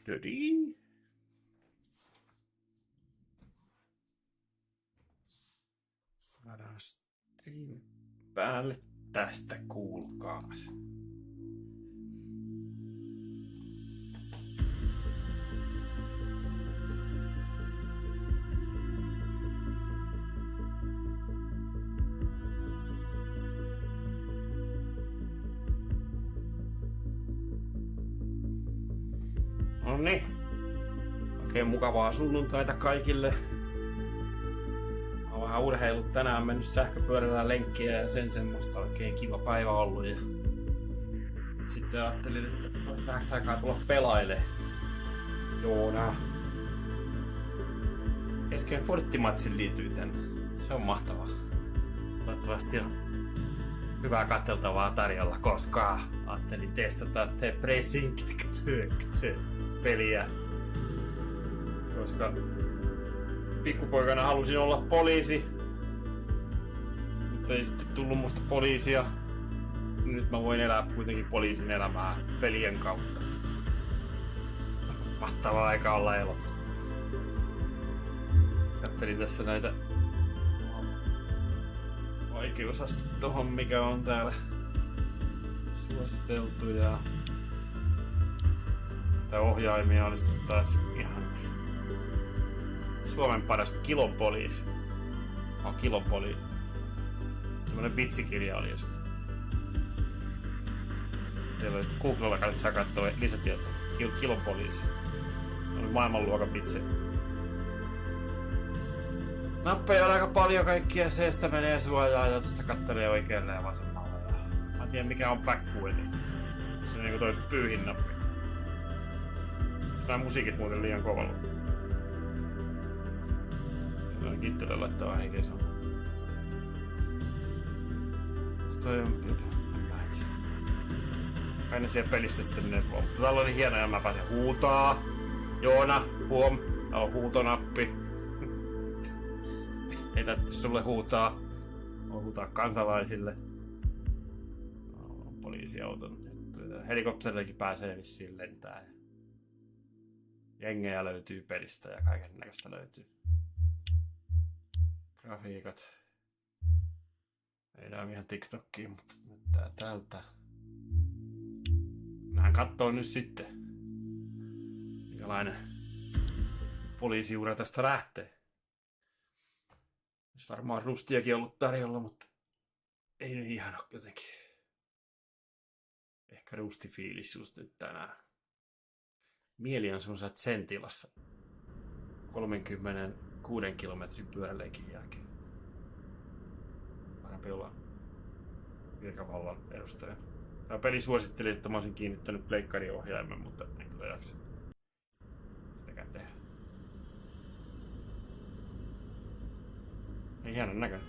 No niin. Saadaan stream päälle tästä, kuulkaas. Nonni. Oikein mukavaa sunnuntaita kaikille. Mä oon vähän urheillut tänään, mennyt sähköpyörällä lenkkiä ja sen semmoista, oikein kiva päivä ollut. Ja sitten ajattelin, että vähäksi aikaa tulla pelailemaan. Joona. Kesken Fortti-matsin liittyy tänne. Se on mahtavaa. Toivottavasti on hyvää katseltavaa tarjolla, koska ajattelin testata The Precinct peliä. Koska pikkupoikana halusin olla poliisi, mutta ei sitten tullut musta poliisia. Nyt mä voin elää kuitenkin poliisin elämää pelien kautta. Mahtavaa aika olla elossa. Kattelin tässä näitä vaikeusastetta tohon, mikä on täällä suositeltu, ja ohjaimia olisi taas ihan Suomen paras kilon poliisi. On kilon poliisi. Semmoinen vitsikirja oli joskus. Googlella kannattaa katsoa lisätietoa kilon poliisista. Oli maailmanluokan vitsejä. Nappeja on aika paljon kaikkia, seestä menee suojaa ja tuosta kattelee oikealle ja vasemmalle. Mä en tiedä mikä on backwoodi. Se on niinku toi pyyhin nappi. Nämä musiikit muuten liian kovalla. Mä kittelen laittaa vähän henkeä sanoa. Toi on... Kai ne siellä pelissä sitten menee vaan. Mutta täällä oli hieno ja mä pääsen huutaa. Joona, huom. Täällä on huutonappi. Ei tarvitse sulle huutaa. Voi huutaa kansalaisille. Poliisiauton. Helikopterillakin pääsee vissiin lentää. Jengejä löytyy pelistä ja kaikennäköistä löytyy. Grafiikat. Ei nää ihan TikTokiin, mutta näyttää tältä. Mähän kattoo nyt sitten, minkälainen poliisiura tästä lähtee. Olisi varmaan rustiakin ollut tarjolla, mutta ei nyt ihan ole jotenkin. Ehkä rustifiilis just nyt tänään. Mieli on semmoisessa zen-tilassa 36 kilometrin pyörälenkin jälkeen. Parempi olla virkavallan edustaja. Tämä peli suositteli, että mä olisin kiinnittänyt pleikkariohjaimen, mutta en kyllä jaksa sitäkään tehdä. Ei hienon näköinen.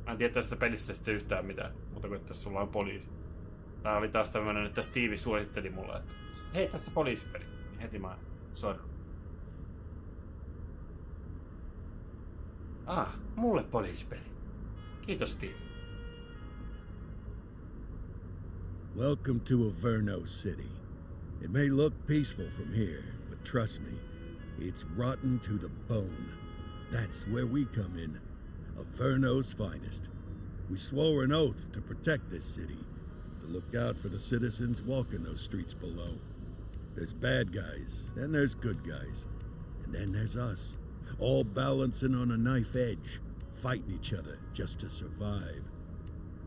Mä en tiedä tästä pelistä sitten yhtään mitään, mutta kun tässä sulla on poliisi. Tää oli taas tämmönen, että Steve suositteli mulle, että hei, tässä poliisipeli. Heti mä sorrun. Mulle poliisipeli. Kiitos, Steve. Welcome to Averno City. It may look peaceful from here, but trust me, it's rotten to the bone. That's where we come in. Averno's finest. We swore an oath to protect this city, to look out for the citizens walking those streets below. There's bad guys, and there's good guys, and then there's us, all balancing on a knife edge, fighting each other just to survive.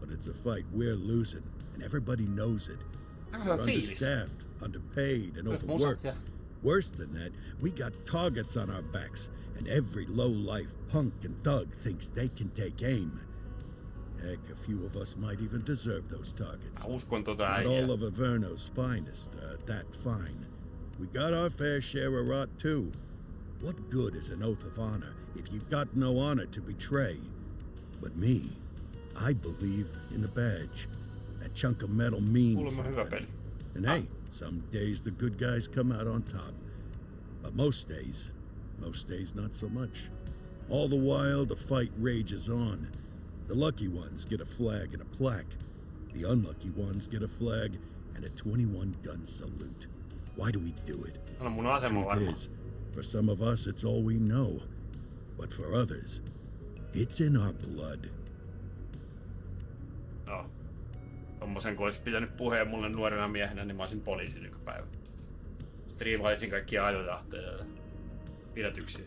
But it's a fight we're losing, and everybody knows it. We're understaffed, underpaid, and overworked. Worse than that, we got targets on our backs, and every low-life punk and thug thinks they can take aim. Heck, a few of us might even deserve those targets. Not all of Averno's finest are that fine. We got our fair share of rot too. What good is an oath of honor if you got no honor to betray? But me, I believe in the badge. That chunk of metal means something. And hey, some days the good guys come out on top. But most days not so much. All the while the fight rages on. The lucky ones get a flag and a plaque. The unlucky ones get a flag and a 21 gun salute. Why do we do it? Anna mun asema Truth varmaan. is, for some of us it's all we know. But for others, it's in our blood. Joo. Tommosen kun olisi pitänyt puheen mulle nuorena miehenä, niin mä olisin poliisi nykypäivä. Striimaisin kaikkia ajojahteja ja pidätyksiä.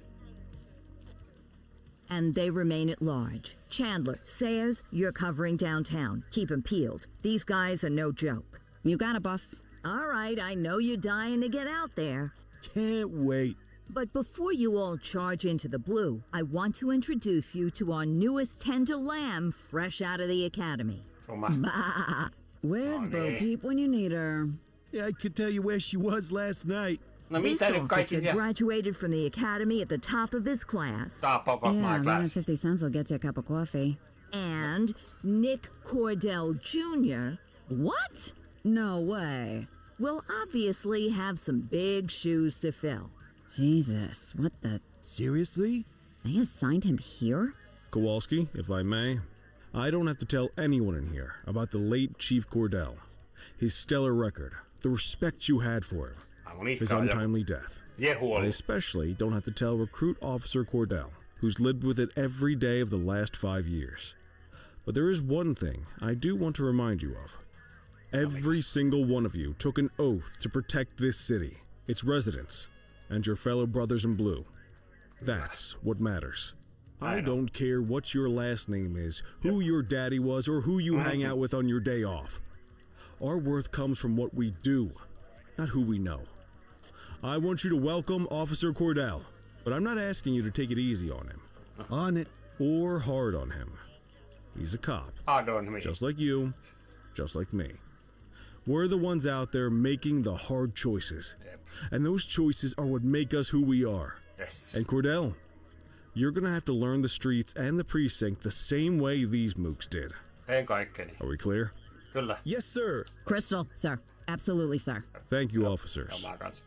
And they remain at large. Chandler, Sayers, you're covering downtown. Keep 'em peeled. These guys are no joke. You got it, boss. All right, I know you're dying to get out there. Can't wait. But before you all charge into the blue, I want to introduce you to our newest tender lamb fresh out of the academy. Bah! Where's Bo Nonnie. Peep when you need her? Yeah, I could tell you where she was last night. No This mitä nyt kaikki officer siellä? graduated from the academy at the top of his class. Top of my Yeah, class. 150 cents will get you a cup of coffee. And Nick Cordell Jr. What? No way. will obviously have some big shoes to fill. Jesus, what the... Seriously? They assigned him here? Kowalski, if I may, I don't have to tell anyone in here about the late Chief Cordell, his stellar record, the respect you had for him, his untimely death. I especially don't have to tell Recruit Officer Cordell, who's lived with it every day of the last 5 years. But there is one thing I do want to remind you of. Every single one of you took an oath to protect this city, its residents, and your fellow brothers in blue. That's what matters. I don't care what your last name is, who your daddy was, or who you hang out with on your day off. Our worth comes from what we do, not who we know. I want you to welcome Officer Cordell, but I'm not asking you to take it easy on him. On it. Or hard on him. He's a cop. Hard on me. Just like you, just like me. We're the ones out there making the hard choices. And those choices are what make us who we are. Yes. And Cordell, you're gonna have to learn the streets and the precinct the same way these mooks did. Teen kaikkeni. Are we clear? Kyllä. Yes, sir. Crystal, sir. Absolutely, sir. Thank you, officers. Omaa kanssa.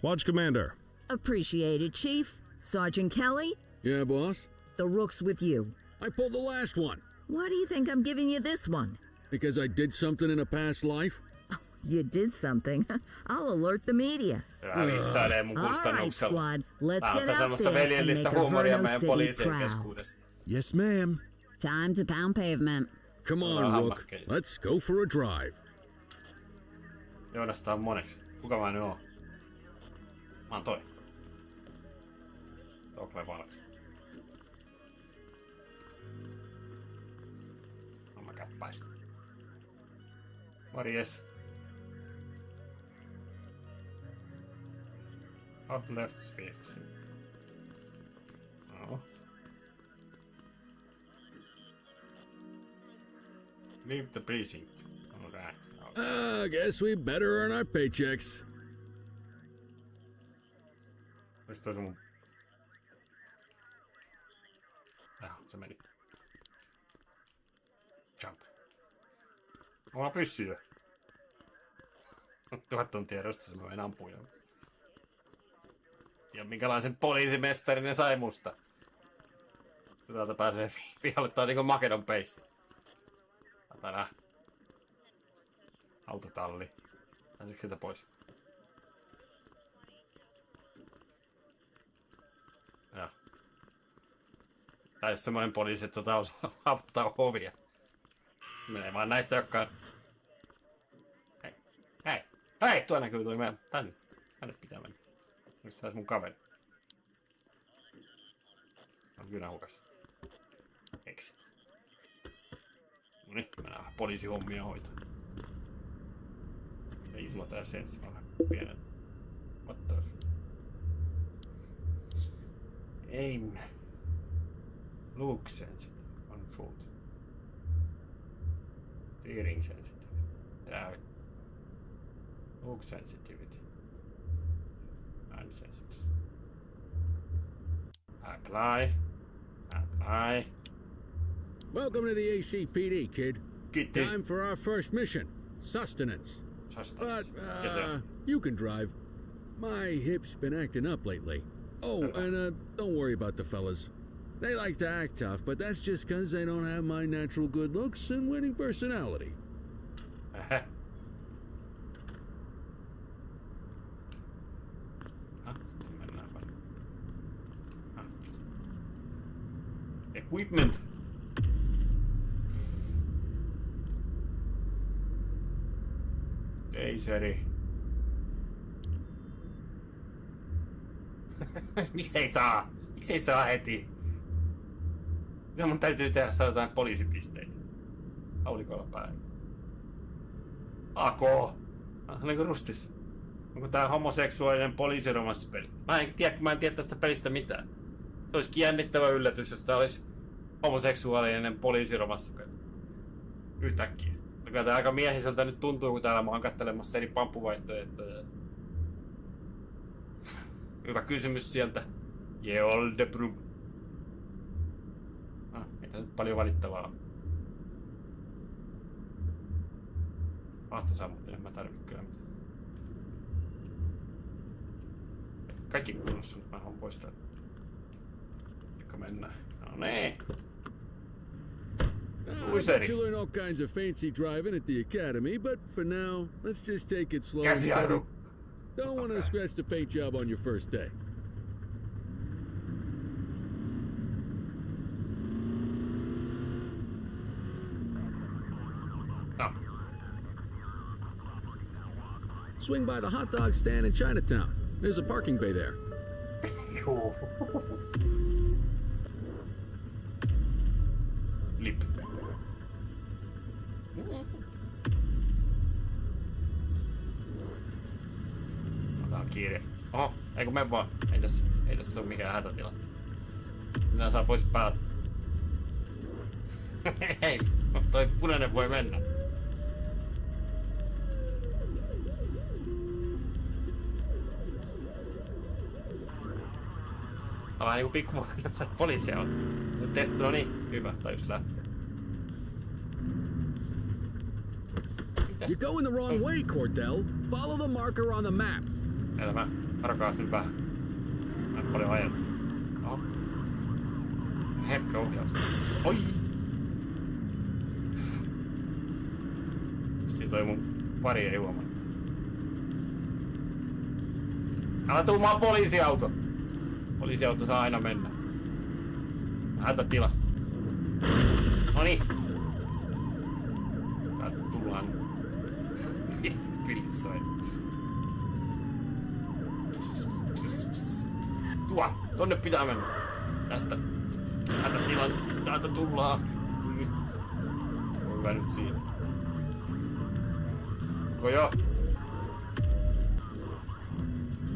Watch Commander. Appreciated, Chief. Sergeant Kelly, Yeah, boss? the rook's with you. I pulled the last one. Why do you think I'm giving you this one? Because I did something in a past life? You did something. I'll alert the media. Hyvä vitsailee mun All right, kustannuksella. squad. Let's Tää on get out semmoista there and veljellistä make a huumoria Verno meidän City poliisien proud. keskuudessa. Yes, ma'am. Time to pound pavement. Come on, Well, Rook. hammaskeinen. Let's go for a drive. Joonas, tää on moneksi. Kuka mä nyt oon? Mä oon toi. Tokle valki. No mä käppäis. Morjes. Out left speak. No. Leave the precinct. Alright. Okay. I guess we better earn our paychecks. Olis toi mun... Se meni. Jump. Mulla on pyssyä. 1000 tuntia röstässä mä voin ampua. Ja minkälaisen poliisimestari ne sai musta. Sitten täältä pääsee pihalle, tää on niinku Makedon peissi. Täällä autotalli. Pääseekö sieltä pois? Joo. Tää ei oo semmonen poliisi, että osaa avata ovia. Menee vaan näistä, jotka on... Hei! Hei! Hei! Tuo näkyy toi meidän... Tänne pitää mennä. Onks tää mun kaveri? On kynähukas. Exit. Noniin, mennään vähän poliisihommia hoitaa. Ei sulla tää sensi, mä vähän pienen... What the... Aim. Look sensitive on foot. Steering sensitive. Drive. Look sensitivity. And sensitive. Apply. Apply. Welcome to the ACPD, kid. Kiitti. Time for our first mission. Sustenance. But, Yes, sir. you can drive. My hip's been acting up lately. Oh, and don't worry about the fellas. They like to act tough, but that's just 'cause they don't have my natural good looks and winning personality. Sitten mennään vaan. Equipment. Ei seri. Miksei saa? Miksei saa heti? Mitä mun täytyy tehdä? Saada jotain poliisipisteitä. Haulikolla päälle. AK! Oliko rustis? Onko tää homoseksuaalinen poliisiromanssipeli? Mä en tiedä tästä pelistä mitään. Se olisi jännittävä yllätys, jos tää olisi homoseksuaalinen poliisiromanssipeli. Yhtäkkiä. Kyllä tää aika miehiseltä nyt tuntuu, kun täällä mä oon kattelemassa eri pamppuvaihtoehtoja. Hyvä kysymys sieltä. All the proof. Ei tää nyt paljon valittavaa. Vahtosammut, en mä tarvii kyllä mitään. Kaikki kunnossa, nyt mä haluan poistaa. Jotka mennään. No nee. I'd bet you learn all kinds of fancy driving at the academy, but for now, let's just take it slow and steady. Don't want to scratch the paint job on your first day. Swing by the hot dog stand in Chinatown. There's a parking bay there. Lip. Tää on kiire. Oho, eikö mene vaan. Ei tässä oo mikään hätätila. Minä saa pois päältä. Hei, toi punainen voi mennä. Vähän niinku pikkuvuoden poliisia on. No niin, hyvä, tai just lähtee. You're going the wrong way, Cordell. Follow the marker on the map. Mä karkaan nyt vähän. Mä en paljon ajan. Oho. Herkkä ohjaus. Oi! Siinä toi mun pari ei huomaa. Älä tuu, mä oon poliisiauto! Poliisiauto saa aina mennä. Hätätila. Noniin. Täältä tullaan. Piltsoin. Tonne pitää mennä. Tästä. Hätätila. Täältä tullaan. On hyvä nyt siinä. Onko jo?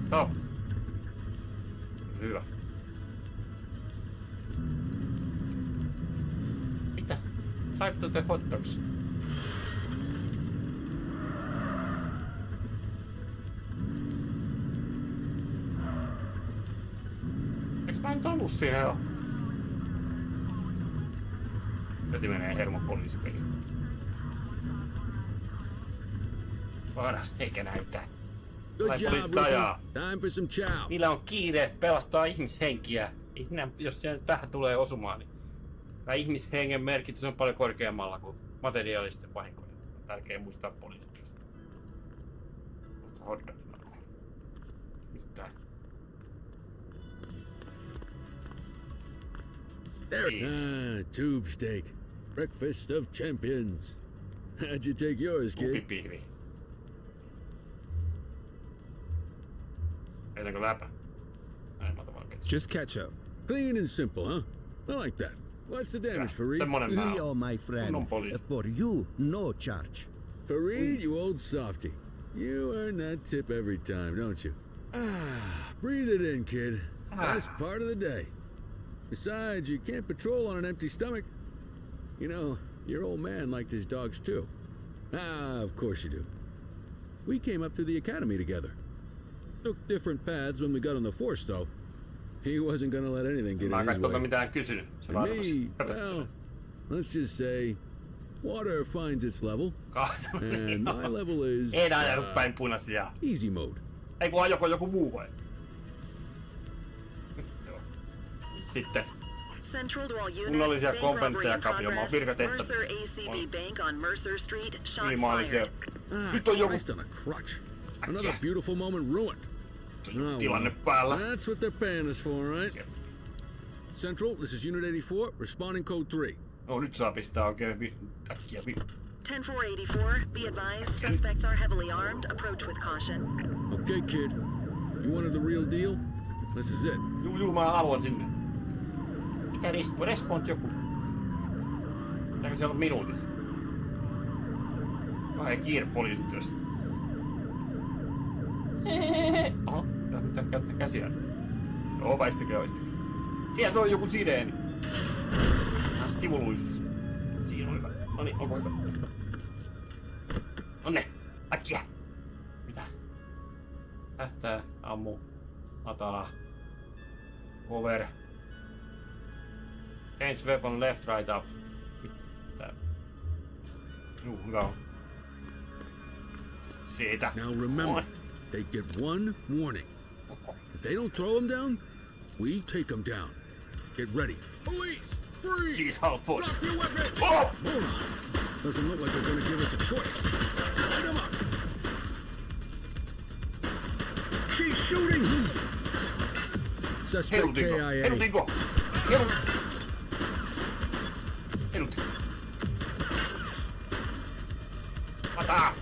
Stop. Hyvä. Mitä? Saitko te hot dogs? Eiks mä nyt ollu siinä jo? Heti menee hermo poliisipeli. Varas eikä näytä. Good job, Rookie. Time for some chow. Niillä on kiire pelastaa ihmishenkiä. Ei sinä, jos siellä nyt vähän tulee osumaan, niin tämä ihmishengen merkitys on paljon korkeammalla kuin materiaalisten vahinkojen. On tärkeää muistaa poliisiksi. Muista hotdog. Mitä? There. Tube steak. Breakfast of champions. How'd you take yours, kid? Upipihvi. Heitänkö läpä? Näin mä tavallaan ketsi. Just catch up. Clean and simple, huh? I like that. What's the damage, Fareed? Semmonen mä Leo, oon. my friend. Kunnon poliisi. For you, no charge. Fareed, you old softy. You earn that tip every time, don't you? Breathe it in, kid. That's part of the day. Besides, you can't patrol on an empty stomach. You know, your old man liked his dogs too. Of course you do. We came up through the academy together. Took different paths when we got on the force, though. He wasn't gonna let anything get in his way. Mitään kysynyt. Se And me, well, let's just say, water finds its level, and my level is Ei nää ajanut päin punaisia. easy mode. Ei kun ajoko joku muu vai? Joo. Sitten Kunnallisia kompentteja kapiomaan virkatehtävissä. Ylimaallisia. Nyt on joku Another beautiful moment ruined. tilanne päällä. That's what they're paying us for, right? Central, this is Unit 84, responding code 3. No nyt saa pistää oikein äkkiä 10-484, be advised, suspects are heavily armed, approach with caution. Okay, kid. You wanted the real deal? This is it. Juu, mä haluan sinne. Mitä respond joku? Pitääkö siellä olla minuutissa? Vähän kiire poliisityössä. Oho, pitää käyttää käsiä. Joo, väistäkää. Siellä se on joku sireeni. Sivuluisuus. Siinä on hyvä. Noniin, onko hyvä? Nonne, äkkiä! Mitä? Tähtää, ammu, mataa. Cover. Change weapon left, right, up. Mitä? Juu, hyvä on. Siitä. Now remember, they get one warning. If they don't throw them down, we take them down. Get ready. Police! Freeze! Please hold for. Drop your weapon! Oh! Morons! Doesn't look like they're gonna give us a choice. Light them up! She's shooting! Suspect KIA. Herutinko? Herutin. Mataa!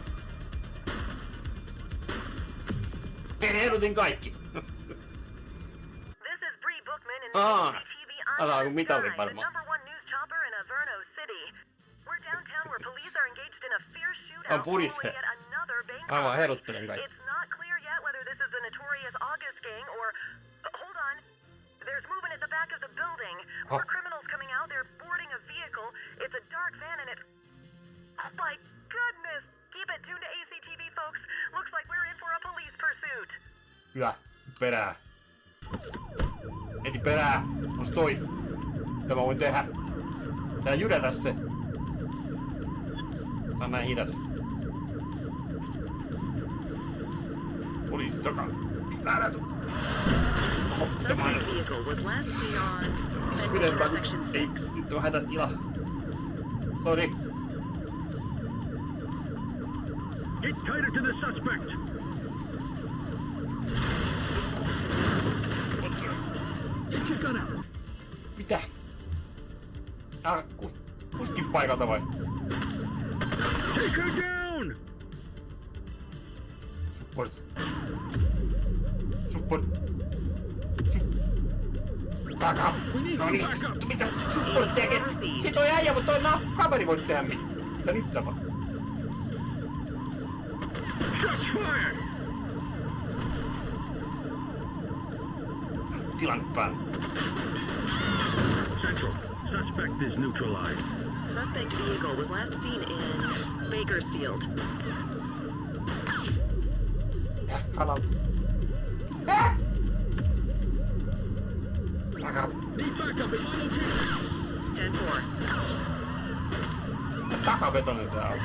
Herutin kaikki. This is Bree Bookman in TV Älä kun mitalli the varmaan. number one news chopper in Averno City. We're downtown where police are engaged in a fierce shootout following yet another bank Aivan robbery. heruttelen kaikki. It's not clear yet whether this is the notorious August gang or... hold on. There's movement at the back of the building. More criminals coming out. They're boarding a vehicle. It's a dark van and it's... oh my goodness! Keep it tuned to ACTV, folks. Looks like we're in for a police pursuit. Hyvä. Perää. Heti perää. Onks toi? Mitä mä voin tehdä? Tää jydätä se. Tää on näin hidas. Poliisi takaa. Älä tuu. Suspect vehicle was last seen on... Pidempää ei. Nyt on hätätila. Sori. Get tighter to the suspect! Get your gun out! Mitä? Kuskin paikalta vai? Take her down! Support. Takaa. Mitäs support tekee? Sit on äijä, mutta toi kaveri voi tehdä mitään. Mitä nyt tapahtuu? Shots fired! Tilanne päällä. Central, suspect is neutralized. Suspect vehicle was last seen in Bakersfield. Kalam. Need backup in my location. 10-4. Takavetonen tää on.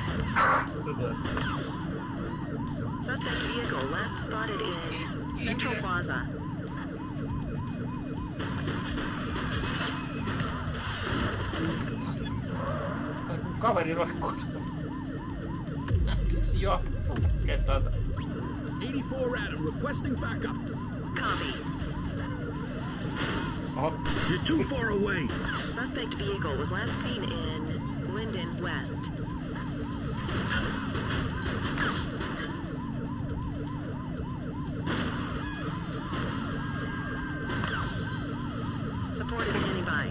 Suspect vehicle last spotted in Central Plaza. Kaveri roikkuu. Joo. Ketältä. 84 Adam requesting backup. Copy. Oho. You're too far away. Suspect vehicle was last seen in Linden West. Supported standing by.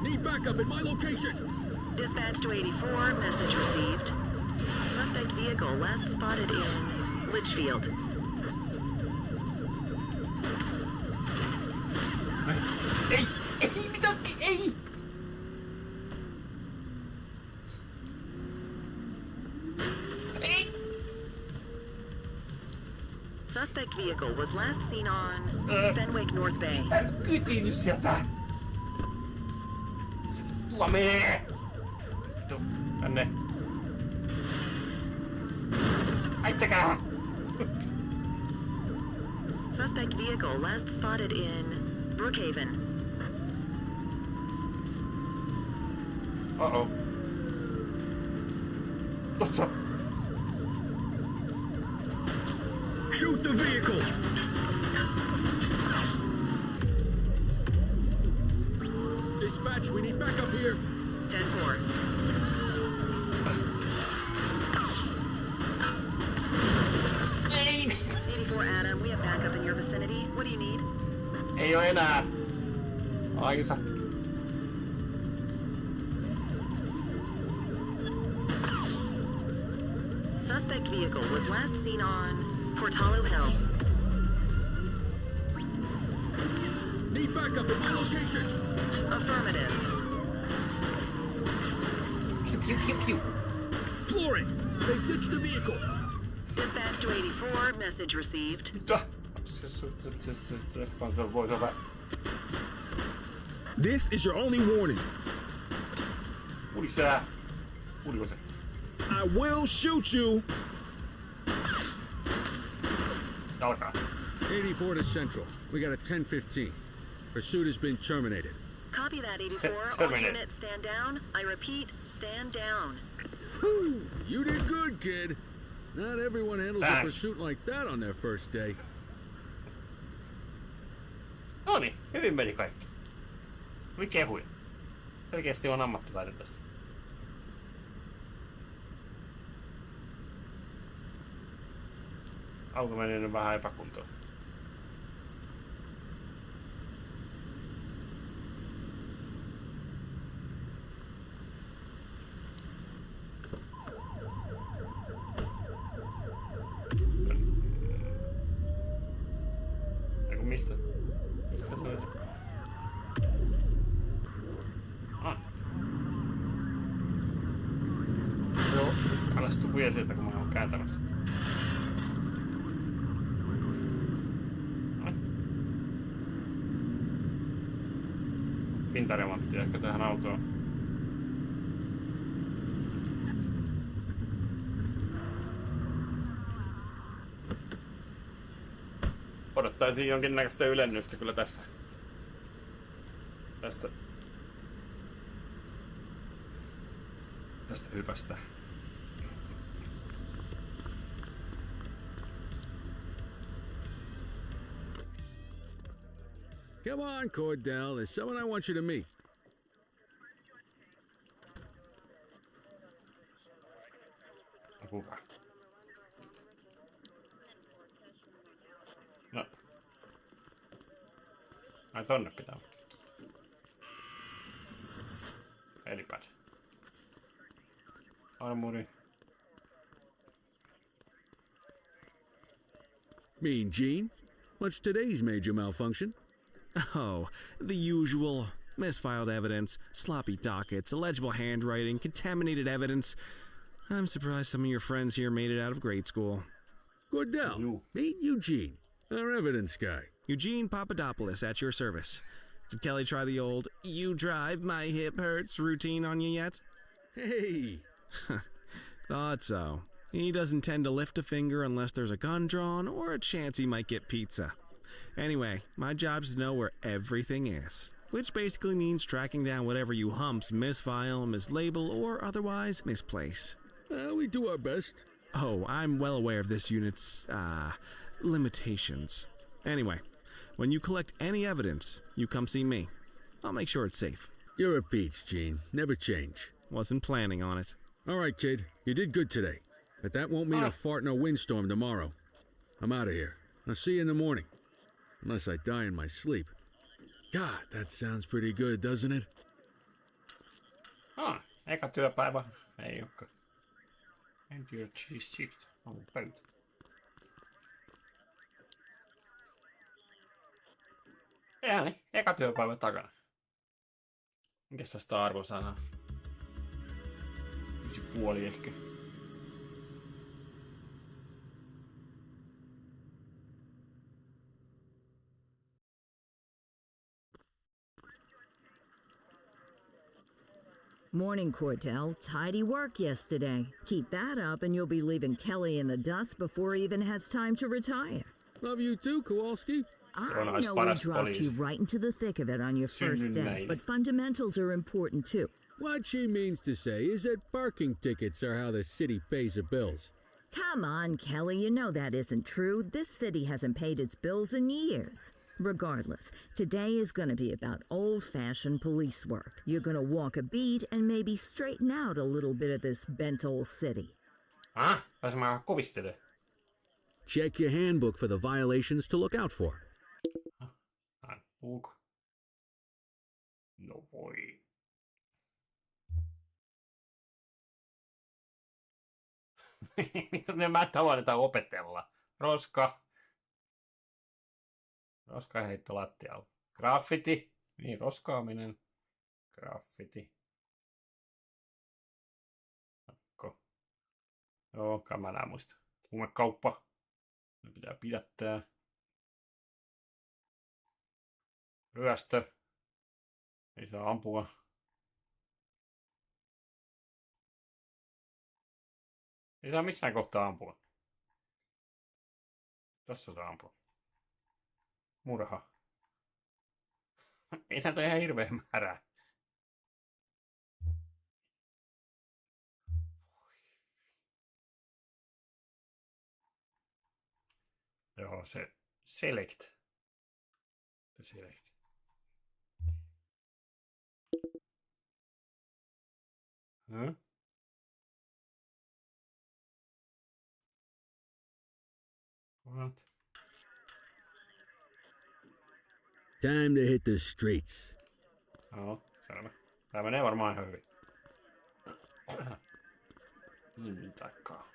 Need backup in my location. Dispatch to 84, message received. Suspect vehicle last spotted in Litchfield. Ei, mitä? Ei! Ei! Suspect vehicle was last seen on Fenwick North Bay. Kytiin nyt sieltä! Tulla menee! Tänne. pistäkää! Suspect vehicle last spotted in Brookhaven. Uh-oh. Tossa! Shoot the vehicle! Dispatch, we need backup here. 10-4. Ei! 84 Adam, we have backup in your vicinity. What do you need? Ei oo enää. Aisa. Suspect vehicle was last seen on Portalo Hill. Need backup at my location. Affirmative. Kiu. Floor it. They ditched the vehicle. Dispatch to 84, message received. Mitä? Voisi olla... This is your only warning. Kuuliko se? I will shoot you. Alkaa. 84 to Central. We got a 10:15. Pursuit has been terminated. Copy that, 84. All Terminate. units stand down. I repeat, stand down. Whew, you did good, kid. Not everyone handles a Thanks. pursuit like that on their first day. Noniin, hyvin meni kaikki. Oli kehuja. Selkeästi on ammattilainen tässä. Auto meni nyt vähän epäkuntoon. Eiku mistä? Mistä se oli se? Joo, alastuu vielä sieltä kun mä oon kääntämässä. Pintaremonttia ehkä tähän autoon. Odottaisin jonkinnäköistä ylennystä kyllä tästä hypästä. Come on, Cordell. There's someone I want you to meet. Kuka? No. Ai tonne pitää. Eipä. Armuri. Mean Gene? What's today's major malfunction? Oh, the usual. Misfiled evidence, sloppy dockets, illegible handwriting, contaminated evidence. I'm surprised some of your friends here made it out of grade school. Cordell, You. meet Eugene, our evidence guy. Eugene Papadopoulos at your service. Did Kelly try the old "you drive, my hip hurts" routine on you yet? Hey! Thought so. He doesn't tend to lift a finger unless there's a gun drawn or a chance he might get pizza. Anyway, my job's to know where everything is, which basically means tracking down whatever you humps misfile, mislabel, or otherwise misplace. We do our best. Oh, I'm well aware of this unit's, limitations. Anyway, when you collect any evidence, you come see me. I'll make sure it's safe. You're a peach, Gene. Never change. Wasn't planning on it. All right, kid. You did good today. But that won't mean a fart in a windstorm tomorrow. I'm out of here. I'll see you in the morning. Unless I die in my sleep. God, that sounds pretty good, doesn't it? Eka työpäivä. Ei olekaan. And your cheese shift on pöytä. Ääni, eka työpäivä takana. Mikäs tästä arvosanaa? 9,5 ehkä. Morning, Cordell. Tidy work yesterday. Keep that up and you'll be leaving Kelly in the dust before he even has time to retire. Love you too, Kowalski. I know we dropped you right into the thick of it on your first day, but fundamentals are important too. What she means to say is that parking tickets are how the city pays the bills. Come on, Kelly, you know that isn't true. This city hasn't paid its bills in years. Regardless, today is going to be about old-fashioned police work. You're going to walk a beat and maybe straighten out a little bit of this bent old city. Pääsemään kovistelemaan. Check your handbook for the violations to look out for. Handbook. No voi. Mitä mä tavoitetaan opetella? Roska heitto lattialla. Graffiti. Niin, roskaaminen. Graffiti. Pakko. Joo, kai mä nää muista. Huumekauppa. Ne pitää pidättää. Ryöstö. Ei saa ampua. Ei saa missään kohtaa ampua. Tässä saa ampua. Murha. Ei näitä ihan hirveän määrää. Joo, se select. The select. What? Time to hit the streets. Joo, selvä. Tää menee varmaan ihan hyvin. Niin takaa.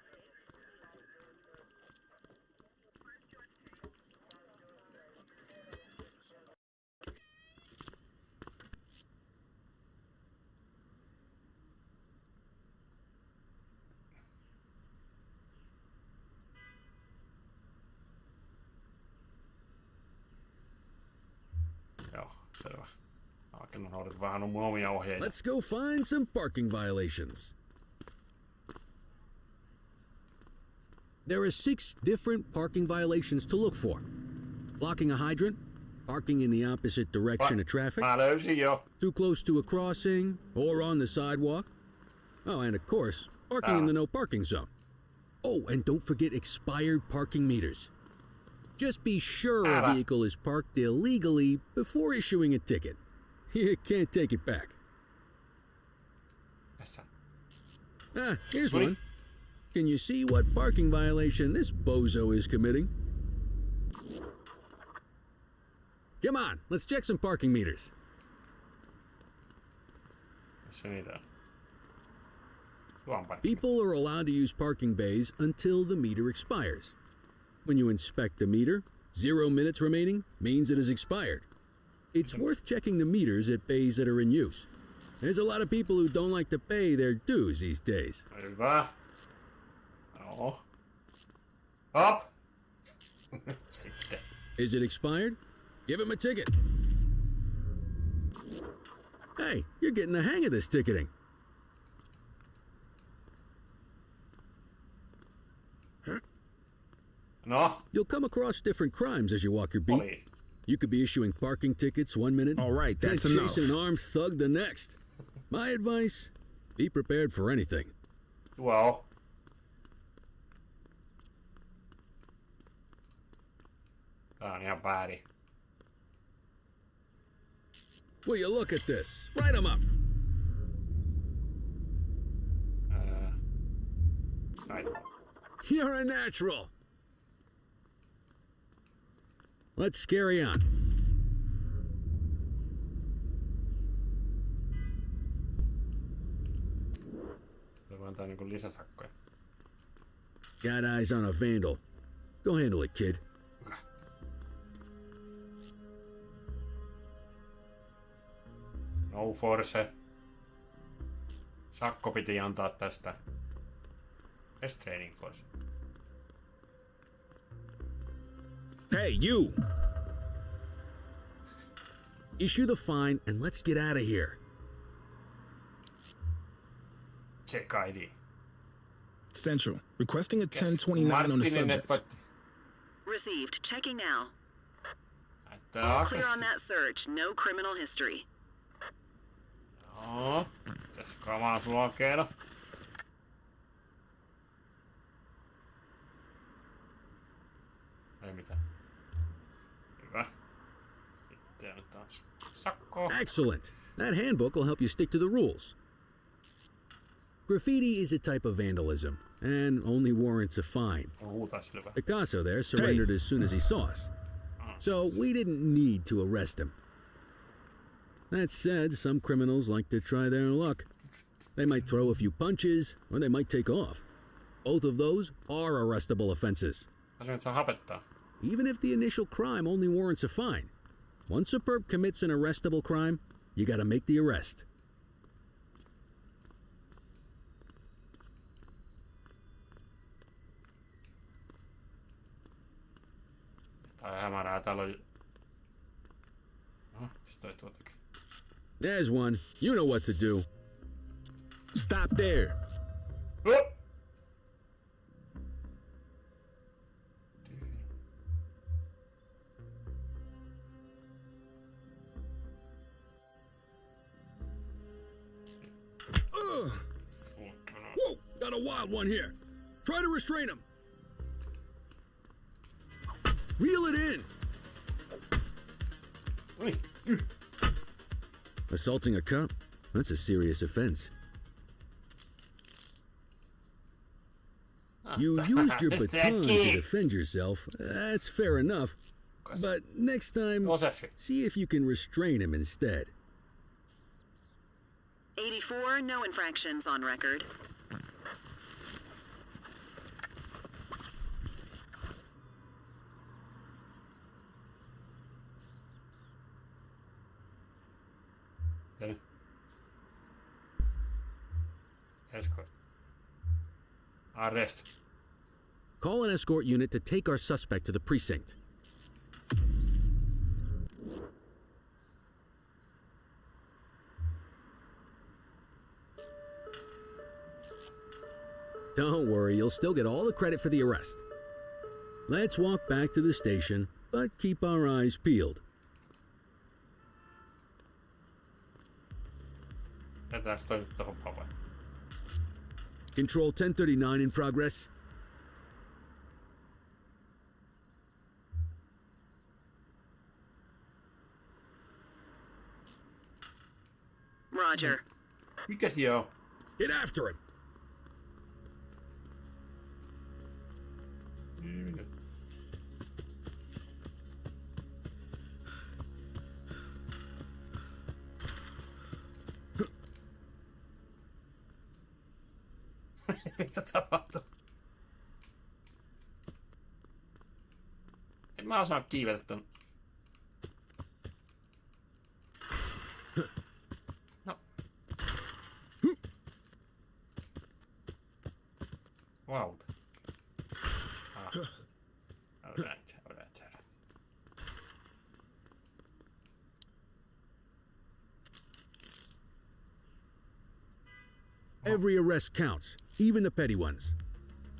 Let's go find some parking violations. There are 6 different parking violations to look for. Blocking a hydrant, parking in the opposite direction of traffic, too close to a crossing, or on the sidewalk. Oh, and of course, parking in the no parking zone. Oh, and don't forget expired parking meters. Just be sure a vehicle is parked illegally before issuing a ticket. You can't take it back. Here's one. Can you see what parking violation this bozo is committing? Come on, let's check some parking meters. People are allowed to use parking bays until the meter expires. When you inspect the meter, 0 minutes remaining means it has expired. It's worth checking the meters at bays that are in use. There's a lot of people who don't like to pay their dues these days. Hyvä. Joo. Up. Sitten. Is it expired? Give him a ticket. Hey, you're getting the hang of this ticketing. No. You'll come across different crimes as you walk your beat. Poliisi. You could be issuing parking tickets 1 minute. All right, that's and enough. chasing an armed thug the next. My advice, be prepared for anything. Well. Tää on ihan väärin. Will you look at this? Write them up. You're a natural. Let's carry on. Got eyes on a vandal. Go handle it, kid. No force. Sakko piti antaa tästä. Best training force. Hey, you! Issue the fine and let's get out of here. Check ID. Central. Requesting a 1029 on the subject. Received. Checking now. All clear on that search. No criminal history. Joo. Tässä kamaa sulkeena. Ei mitään. Hyvä. Sitten nyt taas sakko. Excellent. That handbook will help you stick to the rules. Graffiti is a type of vandalism, and only warrants a fine. Picasso there surrendered as soon as he saw us. So we didn't need to arrest him. That said, some criminals like to try their luck. They might throw a few punches, or they might take off. Both of those are arrestable offenses. Even if the initial crime only warrants a fine. Once a perp commits an arrestable crime, you gotta make the arrest. There's one. You know what to do. Stop there. Whoa, got a wild one here. Try to restrain him. Reel it in. Assaulting a cop? That's a serious offense. You used your baton to defend yourself. That's fair enough. But next time, see if you can restrain him instead. 84, no infractions on record. Escort. Arrest. Call an escort unit to take our suspect to the precinct. Don't worry, you'll still get all the credit for the arrest. Let's walk back to the station, but keep our eyes peeled. Control 1039 in progress. Roger. Get after him. Mitä tapahtuu? En mä osaa kiivetä ton. No. Wow. Alright. Every arrest counts, even the petty ones.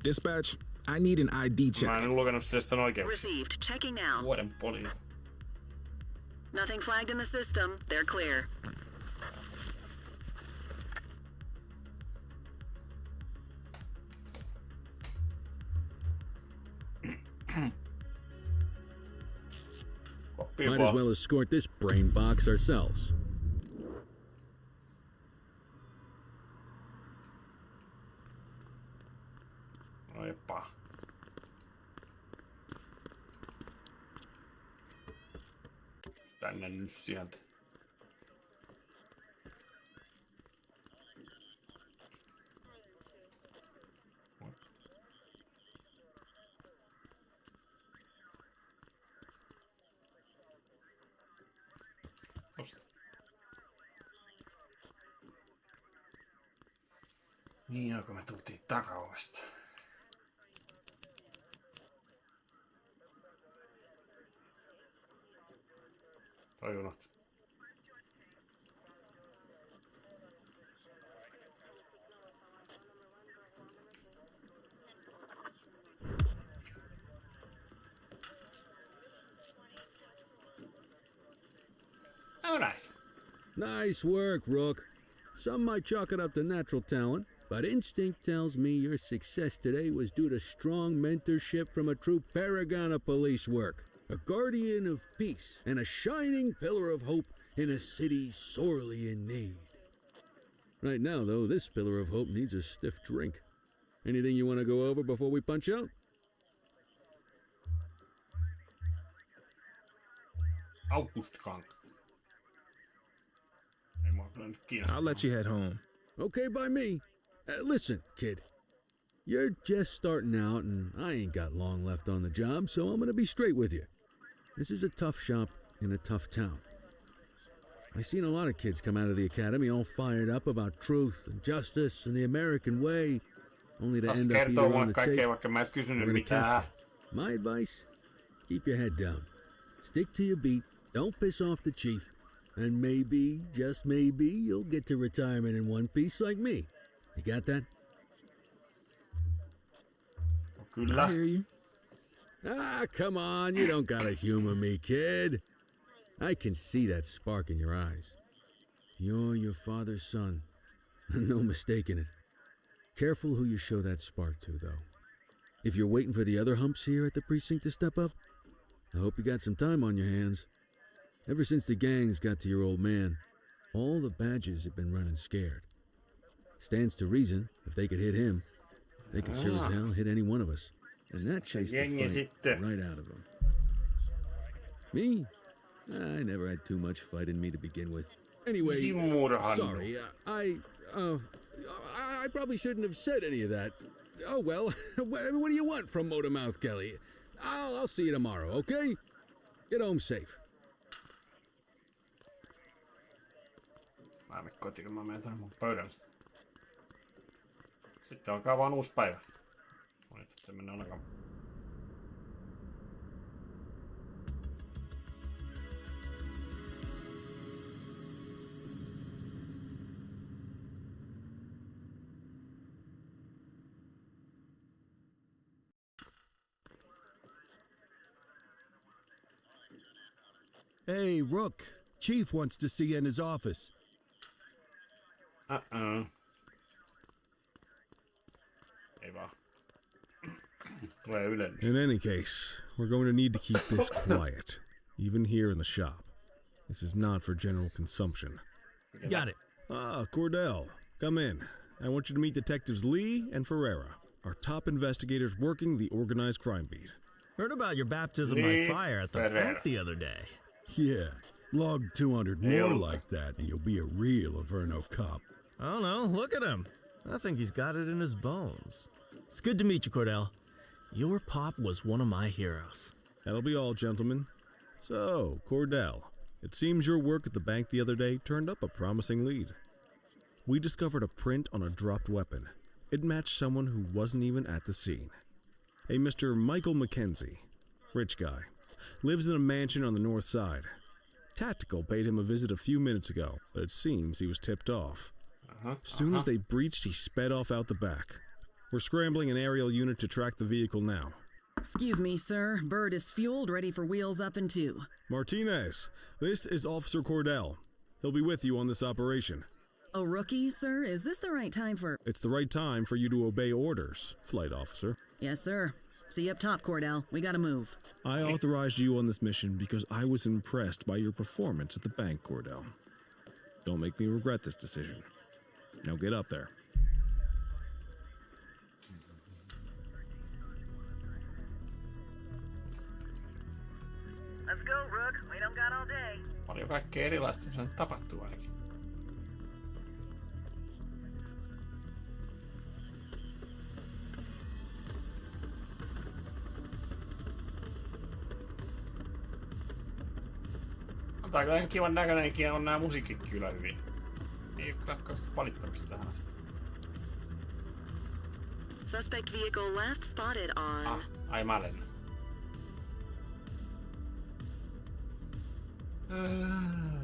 Dispatch, I need an ID check. Mä en lukenut sitä oikeuksi. Received. Checking now. Vuoden poliisi. Nothing flagged in the system. They're clear. Might as well escort this brain box ourselves. Eipä. Tänne nyt sieltä. Tosta. Niin joo, kun me tultiin takaovesta. Tajunnut. Oh, nice. Nice work, Rook. Some might chalk it up to natural talent, but instinct tells me your success today was due to strong mentorship from a true paragon of police work, a guardian of peace, and a shining pillar of hope in a city sorely in need. Right now, though, this pillar of hope needs a stiff drink. Anything you want to go over before we punch out? Augustkank. I'll let you head home. Okay by me. Listen, kid. You're just starting out, and I ain't got long left on the job, so I'm gonna be straight with you. This is a tough shop in a tough town. I seen a lot of kids come out of the academy all fired up about truth and justice and the American way, only to end up either on the tape or in a casket. My advice? Keep your head down. Stick to your beat. Don't piss off the chief. And maybe, just maybe, you'll get to retirement in one piece like me. You got that? Kyllä. I hear you. Ah, come on. You don't gotta humor me, kid. I can see that spark in your eyes. You're your father's son. No mistaking it. Careful who you show that spark to, though. If you're waiting for the other humps here at the precinct to step up, I hope you got some time on your hands. Ever since the gangs got to your old man, all the badges have been running scared. Stands to reason, if they could hit him, they could sure as hell hit any one of us. And that chased the fight right out of them. Me? I never had too much fight in me to begin with. Anyway, sorry, I probably shouldn't have said any of that. Oh well, what do you want from Motormouth Kelly? I'll see you tomorrow, okay? Get home safe. Mä menen kotiin, kun mä menen tänne mun pöydälle. Sitten alkaa vaan uusi päivä. Mä nyt sitten mennään ainakaan. Hey, Rook. Chief wants to see you in his office. Ei vaan. Tulee ylennys. In any case, we're going to need to keep this quiet, even here in the shop. This is not for general consumption. Got it. Ah, Cordell, come in. I want you to meet Detectives Lee and Ferreira, our top investigators working the organized crime beat. Heard about your baptism by fire at the bank the other day. Yeah, log 200 more like that and you'll be a real Averno cop. I don't know, look at him. I think he's got it in his bones. It's good to meet you, Cordell. Your pop was one of my heroes. That'll be all, gentlemen. So, Cordell, it seems your work at the bank the other day turned up a promising lead. We discovered a print on a dropped weapon. It matched someone who wasn't even at the scene. A Mr. Michael Mackenzie, rich guy, lives in a mansion on the north side. Tactical paid him a visit a few minutes ago, but it seems he was tipped off. Soon as they breached, he sped off out the back. We're scrambling an aerial unit to track the vehicle now. Excuse me, sir. Bird is fueled, ready for wheels up in 2. Martinez, this is Officer Cordell. He'll be with you on this operation. A rookie, sir? Is this the right time for... It's the right time for you to obey orders, Flight Officer. Yes, sir. See you up top, Cordell. We gotta move. I authorized you on this mission because I was impressed by your performance at the bank, Cordell. Don't make me regret this decision. Now get up there. Let's go, Rook. We don't got all day. Paljon kaikkea erilaista sen tapahtuu ainakin. On tää kyllä kivan näköinenkin ja on nää musiikit kyllä hyvin. Ei oo kyllä kauheasti valittamista tähän asti. Suspect vehicle last spotted on... Ai mä lennän.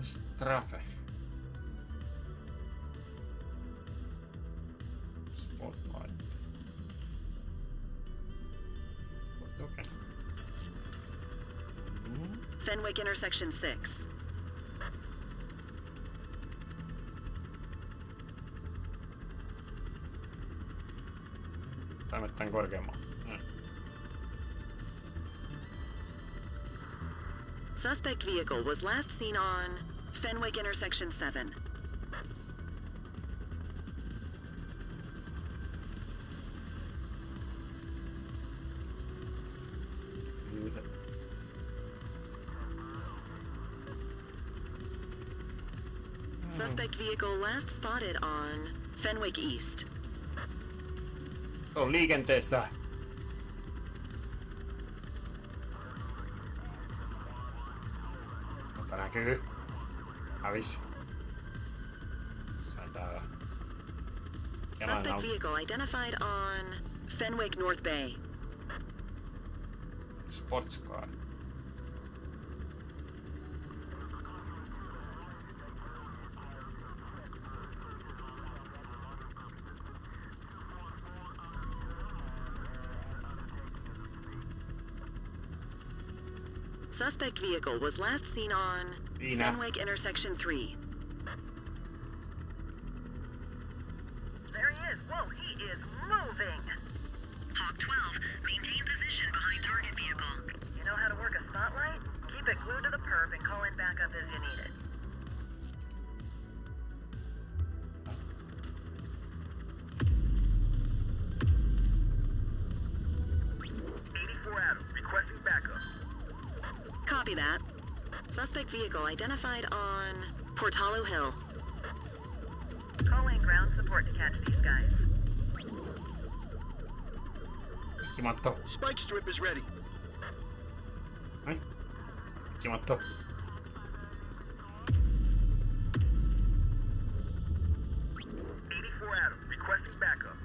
Strafe. Spotlight. Okay. Fenwick intersection 6. Tän korkeammalla. Suspect vehicle was last seen on Fenwick intersection 7. Suspect vehicle last spotted on Fenwick East. On liikenteessä. Mutta näkyy. Hävis. Täällä. Suspect vehicle identified on Fenwick North Bay. Sports car. Suspect vehicle was last seen on Fenwick intersection 3. There he is. Whoa, he is moving. Hawk 12, maintain position behind target vehicle. You know how to work a spotlight? Keep it glued to the perp and call in backup as you need it. Requesting backup. Copy that. Suspect vehicle identified on Portalo Hill. Call in ground support to catch these guys. Kimatto. Spike strip is ready. Kimatto. Adam, requesting backup.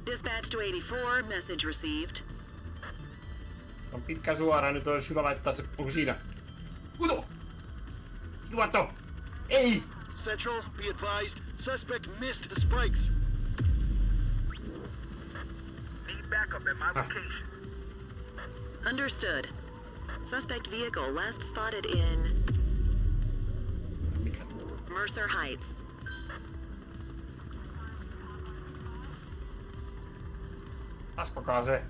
Dispatch to 84, message received. On pitkä suora, nyt olisi hyvä laittaa se. Onko siinä? Kuto! Kimatto! Ei! Central, be advised, suspect missed the spikes. Need backup at my location. Understood. Suspect vehicle last spotted in Mercer Heights. Askokaa se.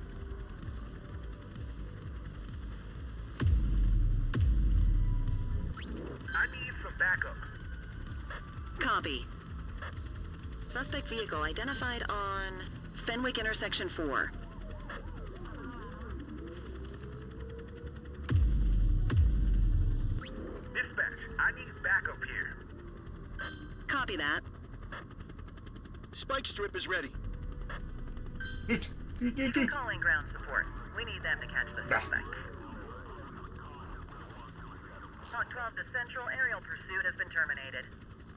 I need some backup. Copy. Suspect vehicle identified on Fenwick intersection 4. Dispatch, I need backup here. Copy that. Spike strip is ready. Calling ground support. We need them to catch the suspect. Hawk 12 to Central, aerial pursuit has been terminated.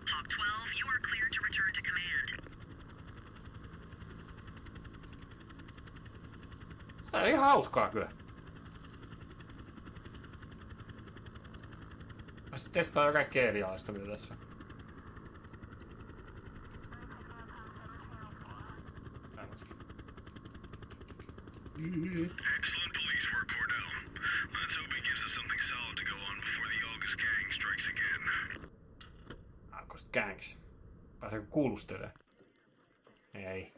Hawk 12, you are cleared to return to command. Tää on ihan hauskaa kyllä. Mä sit testaan jo kaikkea erilaista mitä tässä. Excellent police work, Cordell. Let's hope he gives us something solid to go on before the August gang strikes again. August gangs. Pääseekö kuulustelemaan? Ei.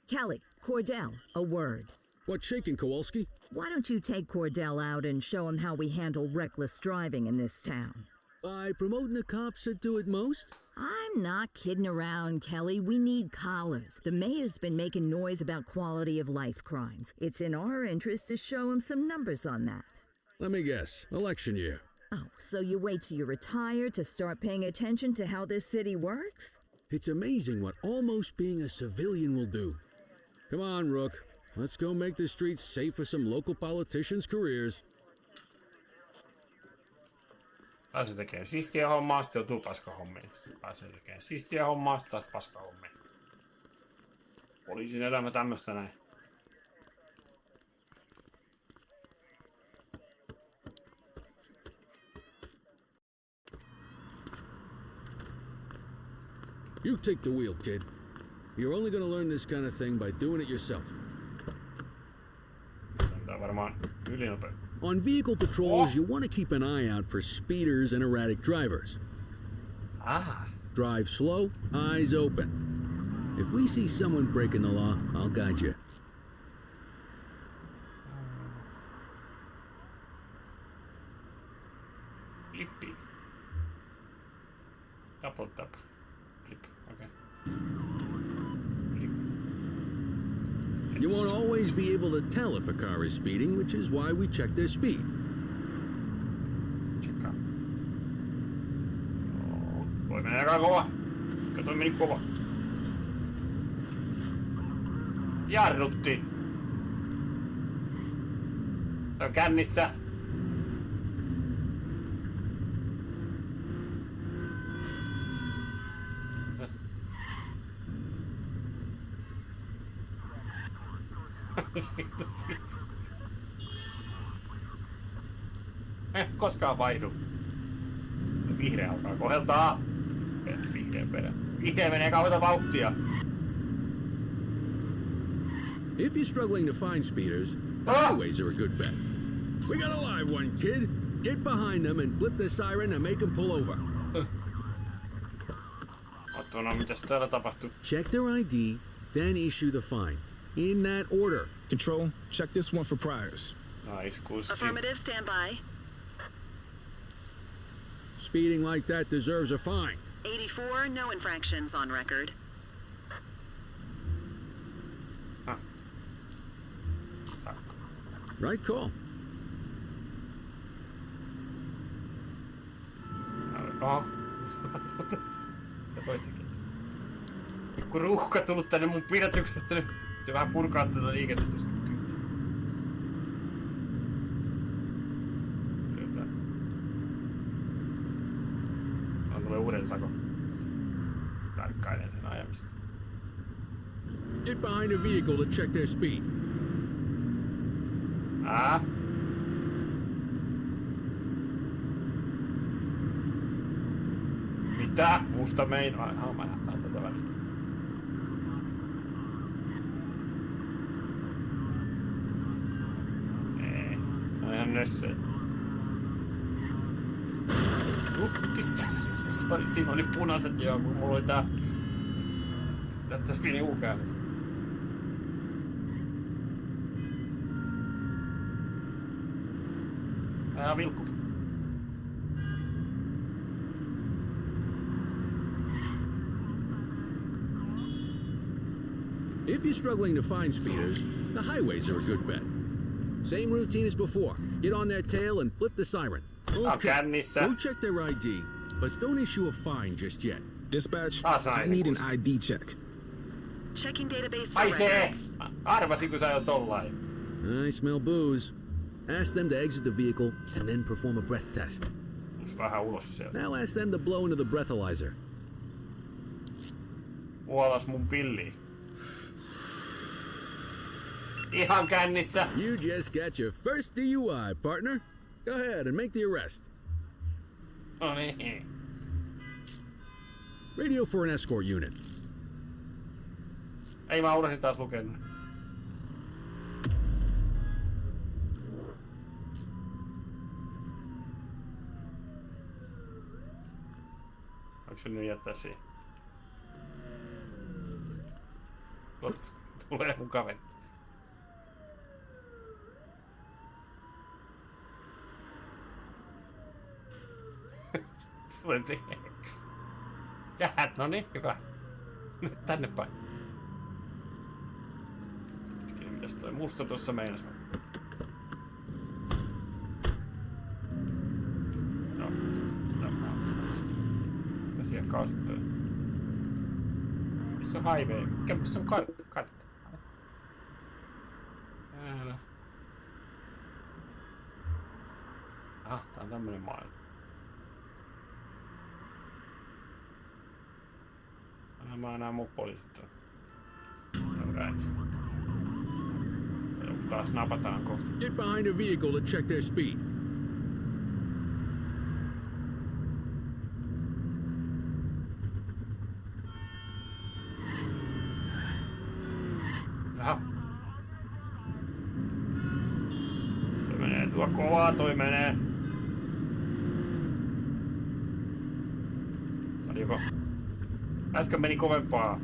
Kelly, Cordell, a word. What's shaking, Kowalski? Why don't you take Cordell out and show him how we handle reckless driving in this town? By promoting the cops that do it most? I'm not kidding around, Kelly. We need collars. The mayor's been making noise about quality of life crimes. It's in our interest to show him some numbers on that. Let me guess. Election year. Oh, so you wait till you retire to start paying attention to how this city works? It's amazing what almost being a civilian will do. Come on, Rook. Let's go make the streets safe for some local politicians' careers. Pääsee tekemään siistiä hommaa, sitten joutuu paskahommiin. Pääsee tekemään siistiä hommaa, sitten taas paskahommiin. Poliisin elämä tämmöstä näin. You take the wheel, kid. You're only gonna learn this kind of thing by doing it yourself. Tää varmaan ylinopea. On vehicle patrols, you want to keep an eye out for speeders and erratic drivers. Ah. Drive slow, eyes open. If we see someone breaking the law, I'll guide you. Flippi. Double tap. Flip. Okay. Flip. You won't always be able to tell if a car is speeding, which is why we check their speed. Tsekkaa. Toi menee aika kova. Toi meni kova. Jarrutti. Se on kännissä. Koskaan vaihdu. Vihreä alkaa koheltaa. Vihreän perä. Vihreä menee kauheita vauhtia. If you're struggling to find speeders, the highways are a good bet. We got a live one, kid. Get behind them and flip the siren and make them pull over. Ottona, mitäs täällä tapahtuu? Check their ID, then issue the fine. In that order. Control, check this one for priors. Nice, kuski. Affirmative, stand by. Speeding like that deserves a fine. 84, no infractions on record. Right call. Oho. Pikku ruuhka tullut tänne mun pidätyksestä nyt. Täytyy vähän purkaa tätä liikennettä. On tulee uuden sakon. Tarkkailen sen ajamista. Get behind a vehicle to check their speed. Mitä? Musta mein... Ai, mä lähtään tätä väliin. Ei. No ihan nössöä. Pistä. Siinä oli punaiset joo, kun mulla oli tää... Tässä pieni U-käännös. Vilkku. If you're struggling to find speeders, the highways are a good bet. Same routine as before. Get on their tail and flip the siren. Okay. Go check their ID, but don't issue a fine just yet. Dispatch, I need an ID check. Checking database. Ai se! Arvasin, kun sä oot tollain. I smell booze. Ask them to exit the vehicle and then perform a breath test. Vähän ulos sieltä. Now ask them to blow into the breathalyzer. Puolas mun pilliin. Ihan kännissä. You just got your first DUI, partner. Go ahead and make the arrest. No niin. Radio for an escort unit. Ei mä unohdin taas lukenut. Onko se nyt jättää siihen? Tulee mun kaveri. Tulen tekemään. Jäät, no niin, hyvä. Nyt tänne päin. Hetkinen, mitäs toi musta tuossa meinas? No, mitä siellä kausittelee? Missä on highway? Missä on kartta? Täällä. Tää on tämmönen maailma. Mä näen mun poliisit. Alright. Taas napataan kohta. Get behind a vehicle to check their speed. Jaha. Toi menee tuo kovaa, toi menee. Paljonko? Äsken meni kovempaa.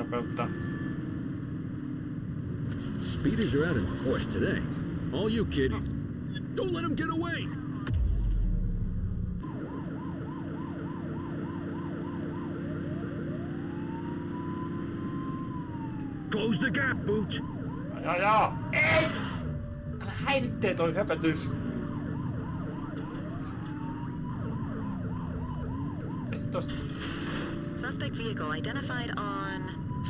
nopeutta. Speeders are out in force today. All you, kid. Don't let him get away! Close the gap, Booch! Joo! Ei! Älä häirittee toi höpötys! Ja sit tosta... Suspect vehicle identified on